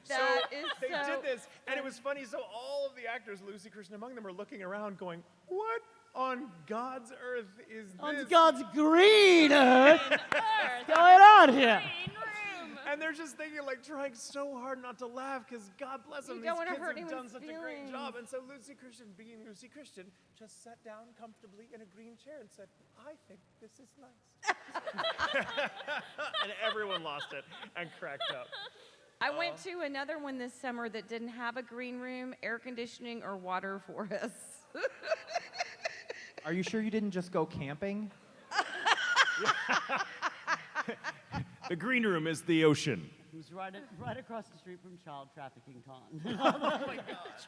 That so is they so did this, and it was funny. So all of the actors, Lucy Christian among them, are looking around going, what on God's earth is On this? God's green earth. Earth. What's going on here? Green room. And they're just thinking, like, trying so hard not to laugh, because God bless them, You these don't wanna kids hurt have done anyone's such a great feelings. job. And so Lucy Christian, being Lucy Christian, just sat down comfortably in a green chair and said, I think this is nice. And everyone lost it and cracked up. I went to another one this summer that didn't have a green room, air conditioning, or water for us. Are you sure you didn't just go camping? The green room is the ocean. Who's right across the street from Child Trafficking Con. Oh my God. That's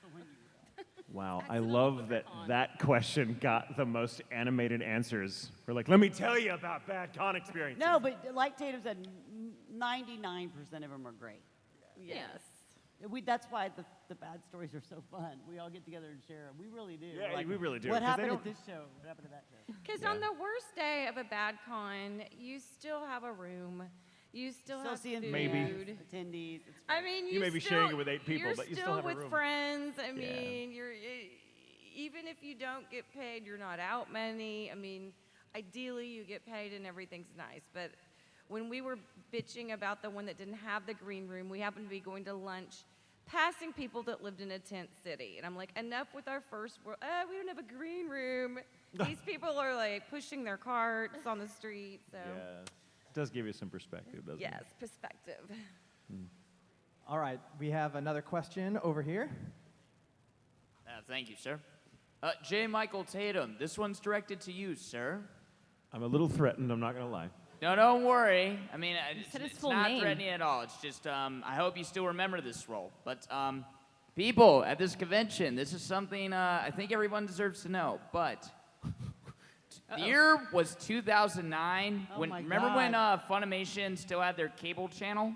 the one you Wow, I love that question got the most animated answers. We're like, let me tell you about bad con experiences. No, but like Tatum said, 99% of them are great. Yes. That's why the bad stories are so fun. We all get together and share them. We really do. Yeah, Like, we really do, What 'cause they happened at don't- this show? What happened at that show? Because on the worst day of a bad con, you still have a room. You still have seeing food. Maybe. attendees. It's I mean, You may be still, sharing it with 8 people, you're but you still have a with room. friends. I mean, even if you don't get paid, you're not out money. I mean, ideally you get paid and everything's nice. But when we were bitching about the one that didn't have the green room, we happened to be going to lunch, passing people that lived in a tent city, and I'm like, enough with our first world. We don't have a green room. These people are like pushing their carts on the street. So Yeah, it does give you some perspective, doesn't it? yes, perspective. All right, we have another question over here. Thank you, sir. J. Michael Tatum, this one's directed to you, sir. I'm a little threatened, I'm not going to lie. No, don't worry. I mean, said his it's full not name. threatening at all. It's just, I hope you still remember this role. But, people, at this convention, this is something I think everyone deserves to know. But the year was 2009. Oh my Remember when God. Funimation still had their cable channel?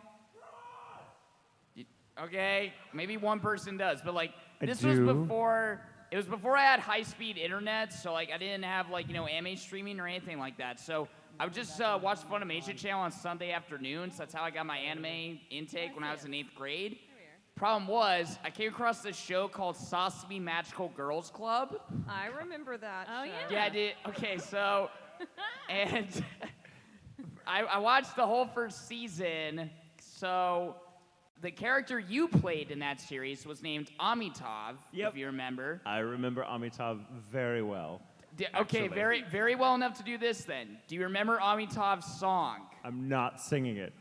Okay, maybe one person does, but like this was before. It was before I had high-speed internet, so like I didn't have like anime streaming or anything like that. So I would just watch Funimation channel on Sunday afternoons. That's how I got my anime intake when I was in 8th grade. Problem was, I came across this show called Sasami Magical Girls Club. I remember that. Oh, show. yeah. Yeah, I did. Okay, so, and I watched the whole first season. So, the character you played in that series was named Amitav, Yep. if you remember. I remember Amitav very well. Okay, Actually. very, very well enough to do this then. Do you remember Amitav's song? I'm not singing it.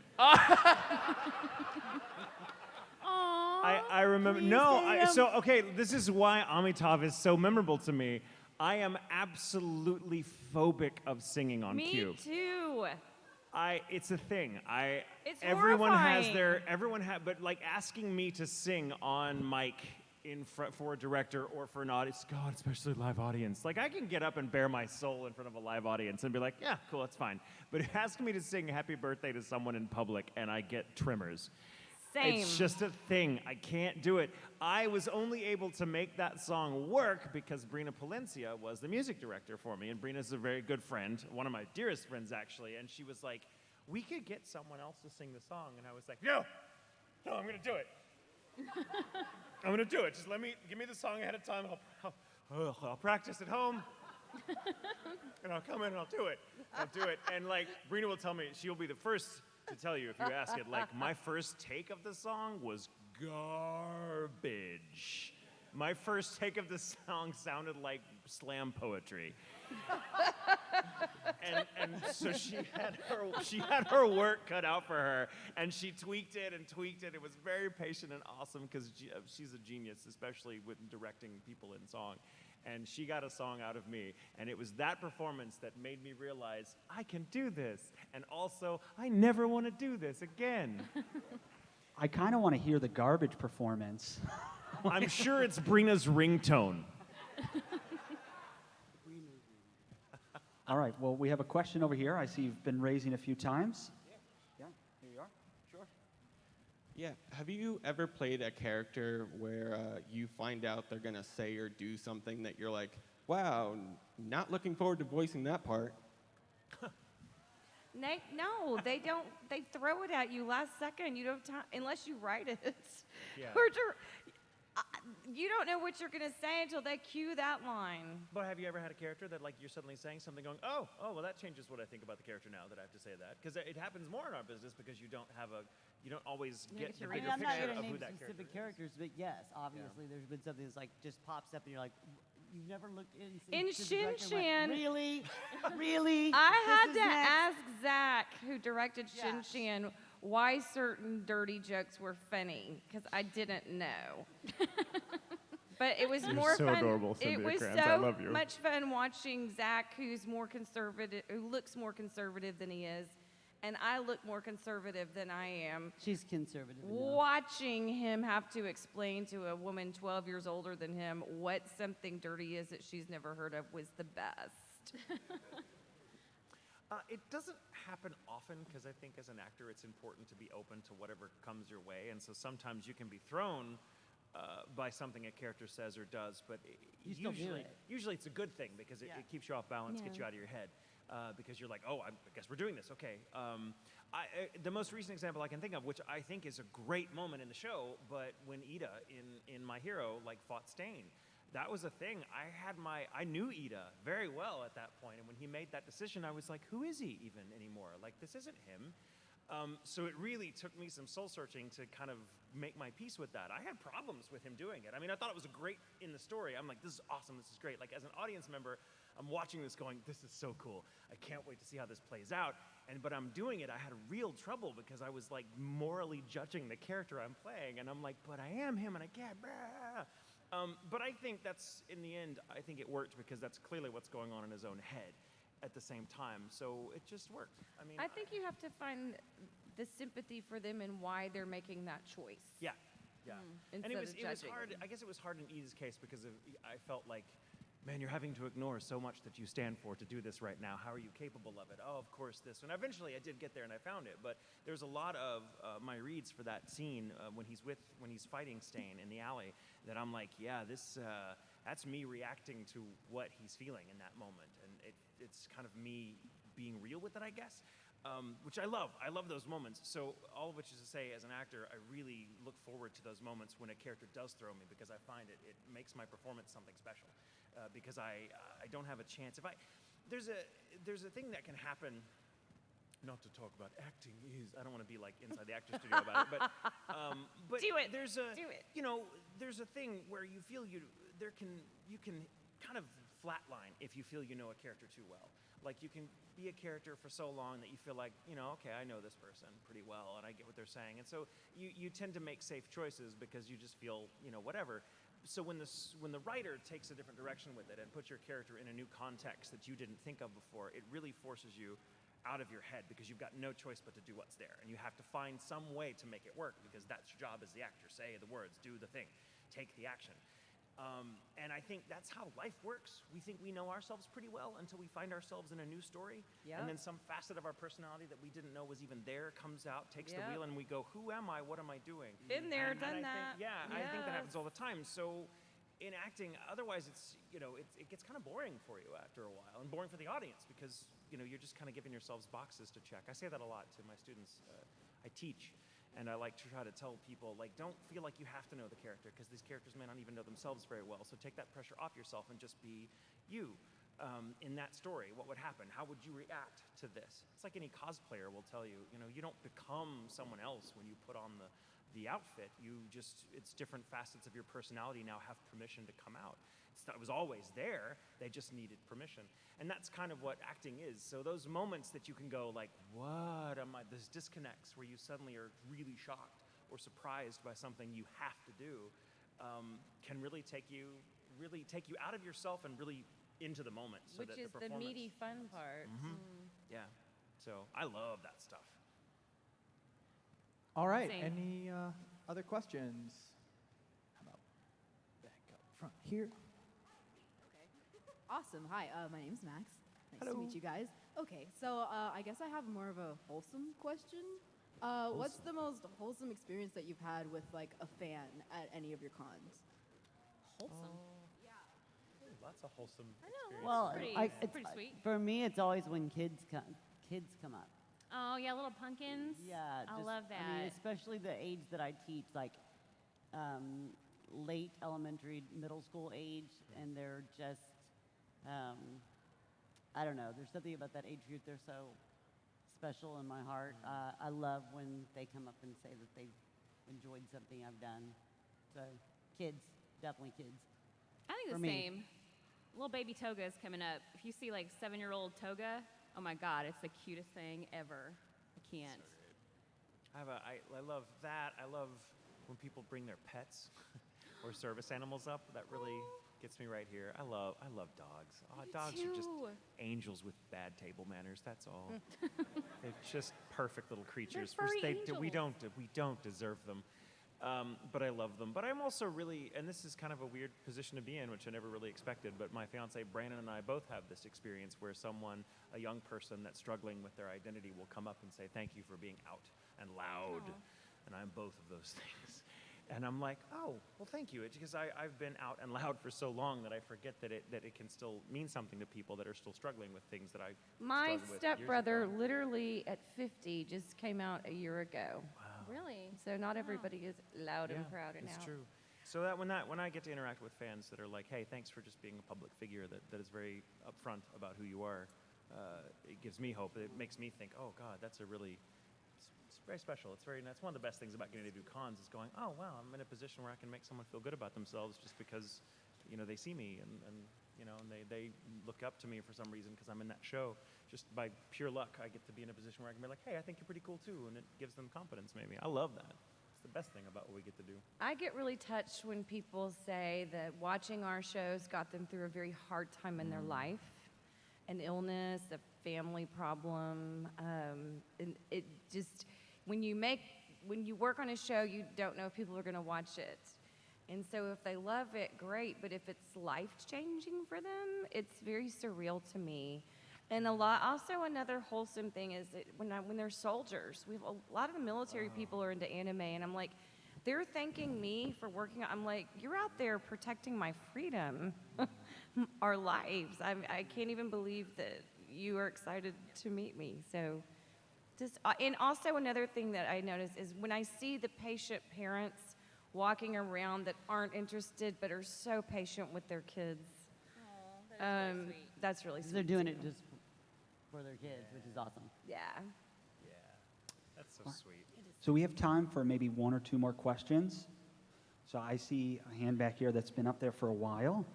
Aww. I remember. Please No, sing 'em. so okay, this is why Amitav is so memorable to me. I am absolutely phobic of singing on Me cue. too. It's a thing. It's everyone has horrifying. but like asking me to sing on mic in front for a director or for an audience, God, especially live audience. Like I can get up and bare my soul in front of a live audience and be like, yeah, cool, that's fine. But asking me to sing Happy Birthday to someone in public and I get tremors. Same. It's just a thing. I can't do it. I was only able to make that song work because Brina Palencia was the music director for me. And Brina's a very good friend, one of my dearest friends, actually. And she was like, we could get someone else to sing the song. And I was like, no, I'm going to do it. I'm going to do it. Just give me the song ahead of time. I'll practice at home. And I'll come in and I'll do it. And like, Brina will tell me, she'll be the first to tell you if you ask it. Like, my first take of the song was garbage. My first take of the song sounded like slam poetry. and so she had her work cut out for her, and she tweaked it. It was very patient and awesome because she's a genius, especially with directing people in song. And she got a song out of me, and it was that performance that made me realize I can do this, and also I never want to do this again. I kind of want to hear the garbage performance. I'm sure it's Brina's ringtone. All right, well, we have a question over here. I see you've been raising a few times. Yeah, here you are. Sure. Yeah. Have you ever played a character where you find out they're going to say or do something that you're like, wow, not looking forward to voicing that part? No, they don't. They throw it at you last second. You don't have time unless you write it. Yeah. You don't know what you're gonna say until they cue that line. But have you ever had a character that like you're suddenly saying something going, oh, well that changes what I think about the character now that I have to say that? Because it happens more in our business because you don't always get the bigger I'm not picture going to of name who that specific character is. characters, but yes, obviously there's been something that's like just pops up and you're like, you've never looked in Shin Shin. Really? Really? I had This is to next? ask Zach, who directed Shin Yeah. Shin, why certain dirty jokes were funny because I didn't know. But it was You're more so fun. adorable, It Cynthia was Kranz. I so love you. much fun watching Zach, who's more conservative, who looks more conservative than he is, and I look more conservative than I am. She's conservative. enough. Watching him have to explain to a woman 12 years older than him what something dirty is that she's never heard of was the best. It doesn't happen often because I think as an actor it's important to be open to whatever comes your way, and so sometimes you can be thrown by something a character says or does, but You still do it. usually it's a good thing because it keeps you off balance, gets you out of your head, because you're like, oh, I guess we're doing this, okay. The most recent example I can think of, which I think is a great moment in the show, but when Ida in My Hero like fought Stain, that was a thing. I knew Ida very well at that point, and when he made that decision, I was like, who is he even anymore? Like, this isn't him. So it really took me some soul searching to kind of make my peace with that. I had problems with him doing it. I mean, I thought it was great in the story. I'm like, this is awesome, this is great. Like, as an audience member, I'm watching this going, this is so cool. I can't wait to see how this plays out. But I'm doing it, I had real trouble because I was like morally judging the character I'm playing. And I'm like, but I am him and I can't. Blah. But I think that's, in the end, I think it worked because that's clearly what's going on in his own head at the same time. So it just worked. I mean, I think you have to find the sympathy for them and why they're making that choice. Yeah, yeah. And Instead it of was judging hard. them. I guess it was hard in Edie's case because I felt like, man, you're having to ignore so much that you stand for to do this right now. How are you capable of it? Oh, of course, this. And eventually I did get there and I found it. But there's a lot of my reads for that scene when he's fighting Stain in the alley that I'm like, yeah, that's me reacting to what he's feeling in that moment. And it's kind of me being real with it, I guess. Which I love. I love those moments. So all of which is to say, as an actor, I really look forward to those moments when a character does throw me because I find it makes my performance something special. Because I don't have a chance. There's a thing that can happen. Not to talk about acting is, I don't want to be like inside the actor studio about it, but Do it. There's Do it. There's a thing where you feel you can kind of flatline if you feel you know a character too well. Like you can be a character for so long that you feel like, okay, I know this person pretty well and I get what they're saying. And so you tend to make safe choices because you just feel, whatever. So when the writer takes a different direction with it and puts your character in a new context that you didn't think of before, it really forces you out of your head because you've got no choice but to do what's there. And you have to find some way to make it work because that's your job as the actor. Say the words, do the thing, take the action. And I think that's how life works. We think we know ourselves pretty well until we find ourselves in a new story. Yep. And then some facet of our personality that we didn't know was even there comes out, takes the Yep. wheel, and we go, who am I? What am I doing? Been there, And done I that. Think, I think that Yes. happens all the time. So in acting, otherwise it's, it gets kind of boring for you after a while and boring for the audience because, you're just kind of giving yourselves boxes to check. I say that a lot to my students. I teach. And I like to try to tell people, don't feel like you have to know the character because these characters may not even know themselves very well. So take that pressure off yourself and just be you in that story. What would happen? How would you react to this? It's like any cosplayer will tell you, you don't become someone else when you put on the outfit. It's different facets of your personality now have permission to come out. It was always there. They just needed permission. And that's kind of what acting is. So those moments that you can go like, what am I? Those disconnects where you suddenly are really shocked or surprised by something you have to do can really take you out of yourself and really into the moment. So Which that is the the performance, meaty fun part. Yeah. So I love that stuff. All right. Same. Any other questions? How about back up front here? Awesome. Hi, my name's Max. Nice Hello. to meet you guys. Okay, so I guess I have more of a wholesome question. What's the most wholesome experience that you've had with like a fan at any of your cons? Wholesome. Lots of wholesome experiences. Well, It's pretty sweet. for me, it's always when kids come up. Oh yeah, little pumpkins. Yeah, I just- love that. I mean, especially the age that I teach, like late elementary, middle school age, and they're just, I don't know. There's something about that age group. They're so special in my heart. I love when they come up and say that they've enjoyed something I've done. So, kids, definitely kids. I think for the me. same. Little baby Toga is coming up. If you see like 7-year-old Toga, oh my God, it's the cutest thing ever. I can't. I love that. I love when people bring their pets or service animals up. That really gets me right here. I love dogs. Oh, Me dogs are just too. angels with bad table manners. That's all. They're just perfect little creatures. furry We angels. don't deserve them. But I love them. But I'm also really, and this is kind of a weird position to be in, which I never really expected, but my fiance Brandon and I both have this experience where a young person that's struggling with their identity will come up and say, thank you for being out and loud. Aw. And I'm both of those things. And I'm like, oh, well, thank you. It's because I've been out and loud for so long that I forget that it can still mean something to people that are still struggling with things that I My struggled with years stepbrother, ago. literally at 50, just came out a year ago. Really? So not everybody is loud and Yeah, proud and it's out. true. So that when I get to interact with fans that are like, hey, thanks for just being a public figure that is very upfront about who you are, it gives me hope. It makes me think, oh God, that's it's very special. That's one of the best things about getting to do cons is going, oh wow, I'm in a position where I can make someone feel good about themselves just because, they see me and they look up to me for some reason because I'm in that show. Just by pure luck, I get to be in a position where I can be like, hey, I think you're pretty cool too, and it gives them confidence maybe. I love that. It's the best thing about what we get to do. I get really touched when people say that watching our shows got them through a very hard time in their life, an illness, a family problem, and it just when you work on a show, you don't know if people are going to watch it. And so if they love it, great. But if it's life-changing for them, it's very surreal to me. And also another wholesome thing is that when they're soldiers, we have a lot of the military people are into anime, and I'm like, they're thanking me for working. I'm like, you're out there protecting my freedom, our lives. I can't even believe that you are excited to meet me. So, and also another thing that I notice is when I see the patient parents walking around that aren't interested but are so patient with their kids. That's really sweet. They're doing too. it just for their kids, which is awesome. Yeah. Yeah, that's so sweet. So we have time for maybe one or two more questions. So I see a hand back here that's been up there for a while.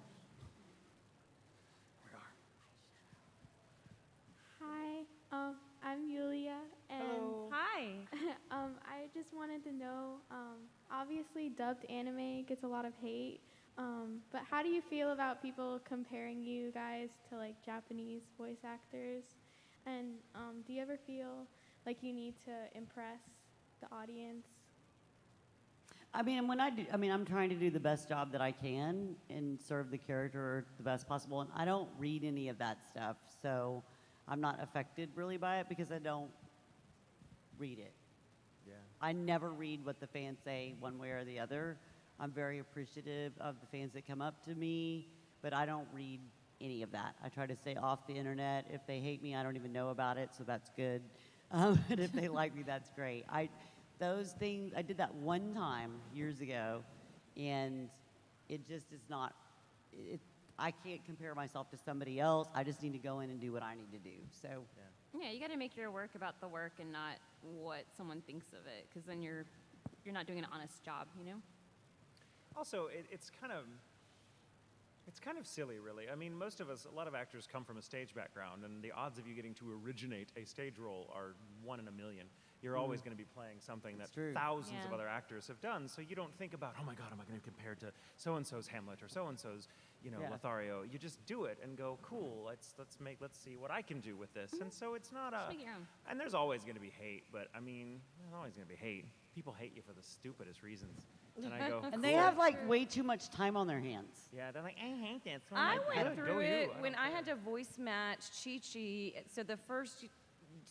Hi, I'm Yulia, and Hello. Hi. I just wanted to know. Obviously, dubbed anime gets a lot of hate, but how do you feel about people comparing you guys to like Japanese voice actors? And do you ever feel like you need to impress the audience? I'm trying to do the best job that I can and serve the character the best possible. And I don't read any of that stuff, so I'm not affected really by it because I don't read it. Yeah. I never read what the fans say one way or the other. I'm very appreciative of the fans that come up to me, but I don't read any of that. I try to stay off the internet. If they hate me, I don't even know about it, so that's good. And if they like me, that's great. Those things, I did that one time years ago, and it just is not, I can't compare myself to somebody else. I just need to go in and do what I need to do. So, Yeah, you got to make your work about the work and not what someone thinks of it, because then you're not doing an honest job, you know? Also, it's kind of silly, really. I mean, a lot of actors come from a stage background, and the odds of you getting to originate a stage role are 1 in a million. You're always going to be playing something that thousands of other actors have done, so you don't think about, oh my God, am I going to compare to so-and-so's Hamlet or so-and-so's, Lothario. You just do it and go, cool, let's see what I can do with this. And so it's not Just make your own. and there's always going to be hate, but I mean, there's always going to be hate. People hate you for the stupidest reasons. And I go, and they have like way too much time on their hands. yeah, they're like, I hate this. I went Go through you. it I when don't I care. had to voice match Chi-Chi. So the first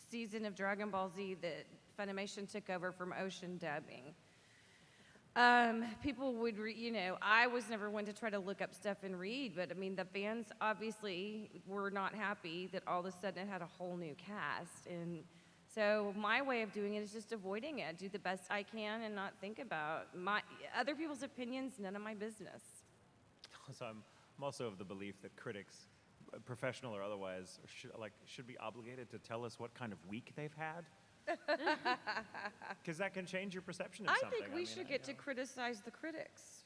season of Dragon Ball Z that Funimation took over from Ocean Dubbing. People would, I was never one to try to look up stuff and read, but I mean, the fans obviously were not happy that all of a sudden it had a whole new cast. And so my way of doing it is just avoiding it, do the best I can and not think about other people's opinions, none of my business. So I'm also of the belief that critics, professional or otherwise, should be obligated to tell us what kind of week they've had. Because that can change your perception of I something. think we should get to criticize the critics.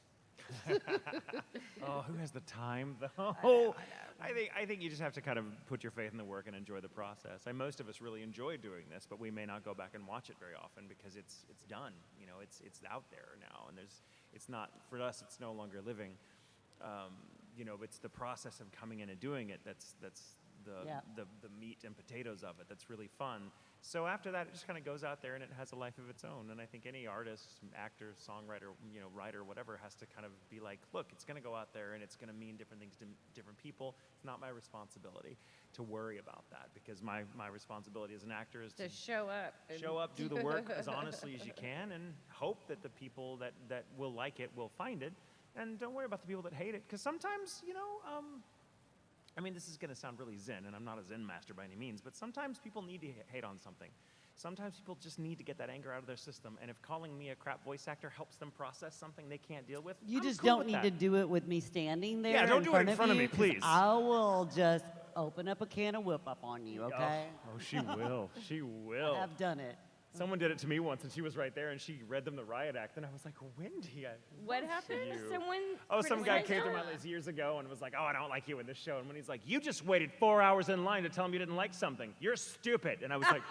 Oh, who has the time, though? I think you just have to kind of put your faith in the work and enjoy the process. And most of us really enjoy doing this, but we may not go back and watch it very often because it's done. It's out there now, and it's not for us. It's no longer living. It's the process of coming in and doing it that's the meat and potatoes of it that's really fun. So after that, it just kind of goes out there and it has a life of its own. And I think any artist, actor, songwriter, writer, whatever, has to kind of be like, look, it's going to go out there and it's going to mean different things to different people. It's not my responsibility to worry about that, because my responsibility as an actor is to show up. Show up, do the work as honestly as you can, and hope that the people that will like it will find it. And don't worry about the people that hate it, because sometimes, this is going to sound really zen, and I'm not a zen master by any means, but sometimes people need to hate on something. Sometimes people just need to get that anger out of their system, and if calling me a crap voice actor helps them process something they can't deal with, You I'm just cool don't with need that. to do it with me standing there. Yeah, don't do it in front of you, me, 'cause please. I will just open up a can of whoop up on you, okay? Oh, she will. She will. I've done it. Someone did it to me once, and she was right there, and she read them the riot act, and I was like, Wendy, What happened? you. Someone. Some guy criticized came to her? my place years ago and was like, oh, I don't like you in this show. And when he's like, you just waited 4 hours in line to tell him you didn't like something. You're stupid. And I was like,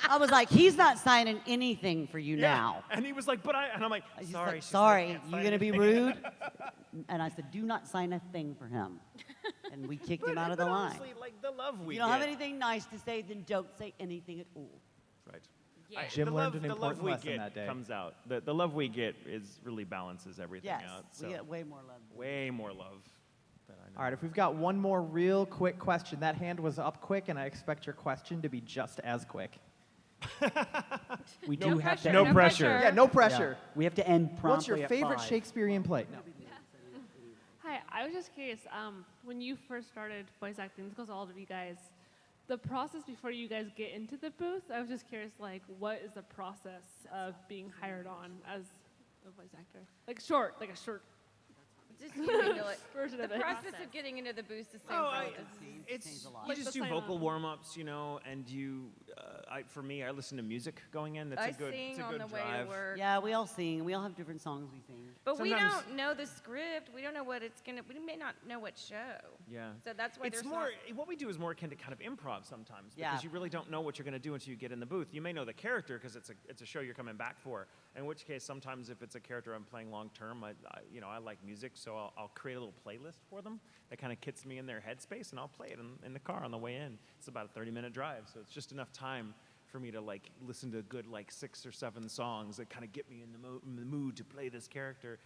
I was like, he's not signing anything for you yeah. now. And he was like, and I'm like, He's sorry. like, She's sorry, "I can't you sign gonna be anything." rude? And I said, do not sign a thing for him. And we kicked him out of the But line. honestly, like the love we You don't get. have anything nice to say, then don't say anything at all. Right. Yeah. Jim the learned love, an the love important we lesson get that day. comes out. The love we get really balances everything Yes, out. we get way more love. Way more love. Than I know. All right, if we've got one more real quick question. That hand was up quick, and I expect your question to be just as quick. We do have to No end- pressure. Yeah, no Yeah. pressure. We have to end promptly What's your at favorite 5. Shakespearean play? No. Hi, I was just curious. When you first started voice acting, this goes to all of you guys. The process before you guys get into the booth, I was just curious, like, what is the process of being hired on as a voice actor? Like a short Just you know it. version The of it. process of getting into the booth is the same Oh, for all of us. it's you Like just the do sign vocal on. warm-ups, and you. For me, I listen to music going in. That's I a good. sing it's a on good the way drive. to work. Yeah, we all sing. We all have different songs we sing. But we Sometimes- don't know the script. We don't know what it's gonna. We may not know what show. Yeah. So that's why It's there's more. not. What we do is more akin to kind of improv sometimes Yeah. because you really don't know what you're going to do until you get in the booth. You may know the character because it's a show you're coming back for. In which case, sometimes if it's a character I'm playing long term, I like music, so I'll create a little playlist for them that kind of gets me in their headspace, and I'll play it in the car on the way in. It's about a 30-minute drive, so it's just enough time for me to like listen to good 6 or 7 songs that kind of get me in the mood to play this character.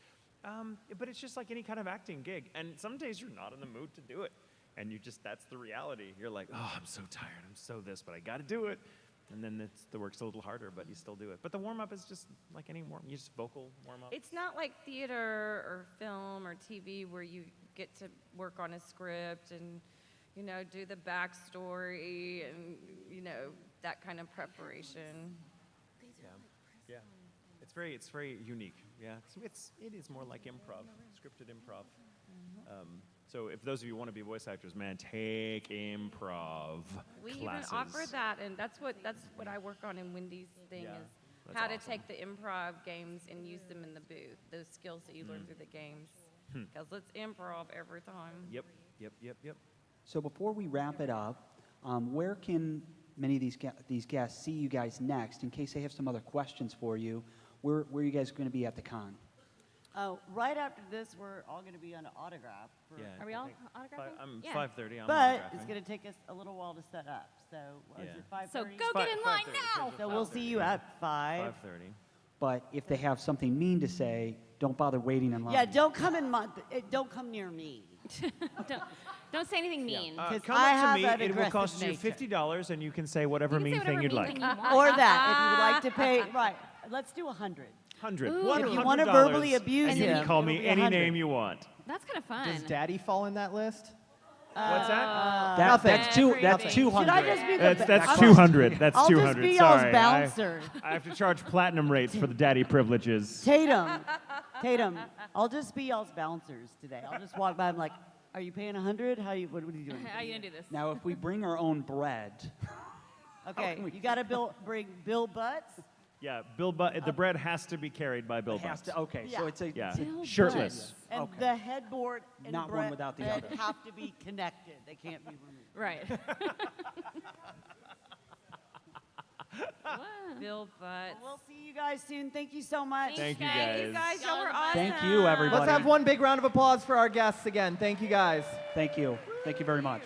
But it's just like any kind of acting gig, and some days you're not in the mood to do it, and that's the reality. You're like, oh, I'm so tired, I'm so this, but I got to do it. And then the work's a little harder, but you still do it. But the warm-up is just like any you just vocal warm-up. It's not like theater or film or TV where you get to work on a script and, do the backstory and, that kind of preparation. Yeah. It's very unique. Yeah, it is more like improv, scripted improv. So if those of you want to be voice actors, man, take improv We classes. even offer that, and that's what I work on in Wendy's thing Yeah, is that's how to awesome. take the improv games and use them in the booth. Those skills that you learn through the games. Because let's improv every time. Yep. So before we wrap it up, where can many of these guests see you guys next in case they have some other questions for you? Where are you guys going to be at the con? Right after this, we're all going to be on an autograph. Yeah. Are we all I think autographing? I'm Yeah. 5:30. I'm But autographing. it's going to take us a little while to set up. So, is Yeah. it 5:30? So go get in line now. So we'll see you at 5. 5:30. But if they have something mean to say, don't bother waiting in line. Yeah, don't come don't come near me. Don't say anything mean. Because Come I up have to an me. It will aggressive cost you nature. $50, and you can say whatever You can mean say whatever thing you'd mean like. thing you want. Or that, if you would like to pay, right. Let's do 100. 100. Ooh. If you want to verbally abuse and you him, can call it'll me be any 100. name you want. That's kind of fun. Does Daddy fall in that list? What's that? Nothing. That's 200. Should I just be the That's 200. That's I'll 200. just be Sorry. y'all's bouncer. I have to charge platinum rates for the daddy privileges. Tatum, I'll just be y'all's bouncers today. I'll just walk by. I'm like, are you paying 100? What are you doing? How are you gonna do this? Now, if we bring our own bread, Okay, you got to bring Bill Butts. Yeah, the bread has to be carried by Bill it has Butts. to. Okay, so Yeah. it's a, Yeah, it's a shirtless. And Okay. the headboard and Not one without the bread other. have to be connected. They can't be removed. Right. Bill Butts. We'll see you guys soon. Thank you so much. Thank you, Thank you guys. guys. Y'all were awesome. Thank you, everybody. Let's have one big round of applause for our guests again. Thank you guys. Thank you. Thank you very much.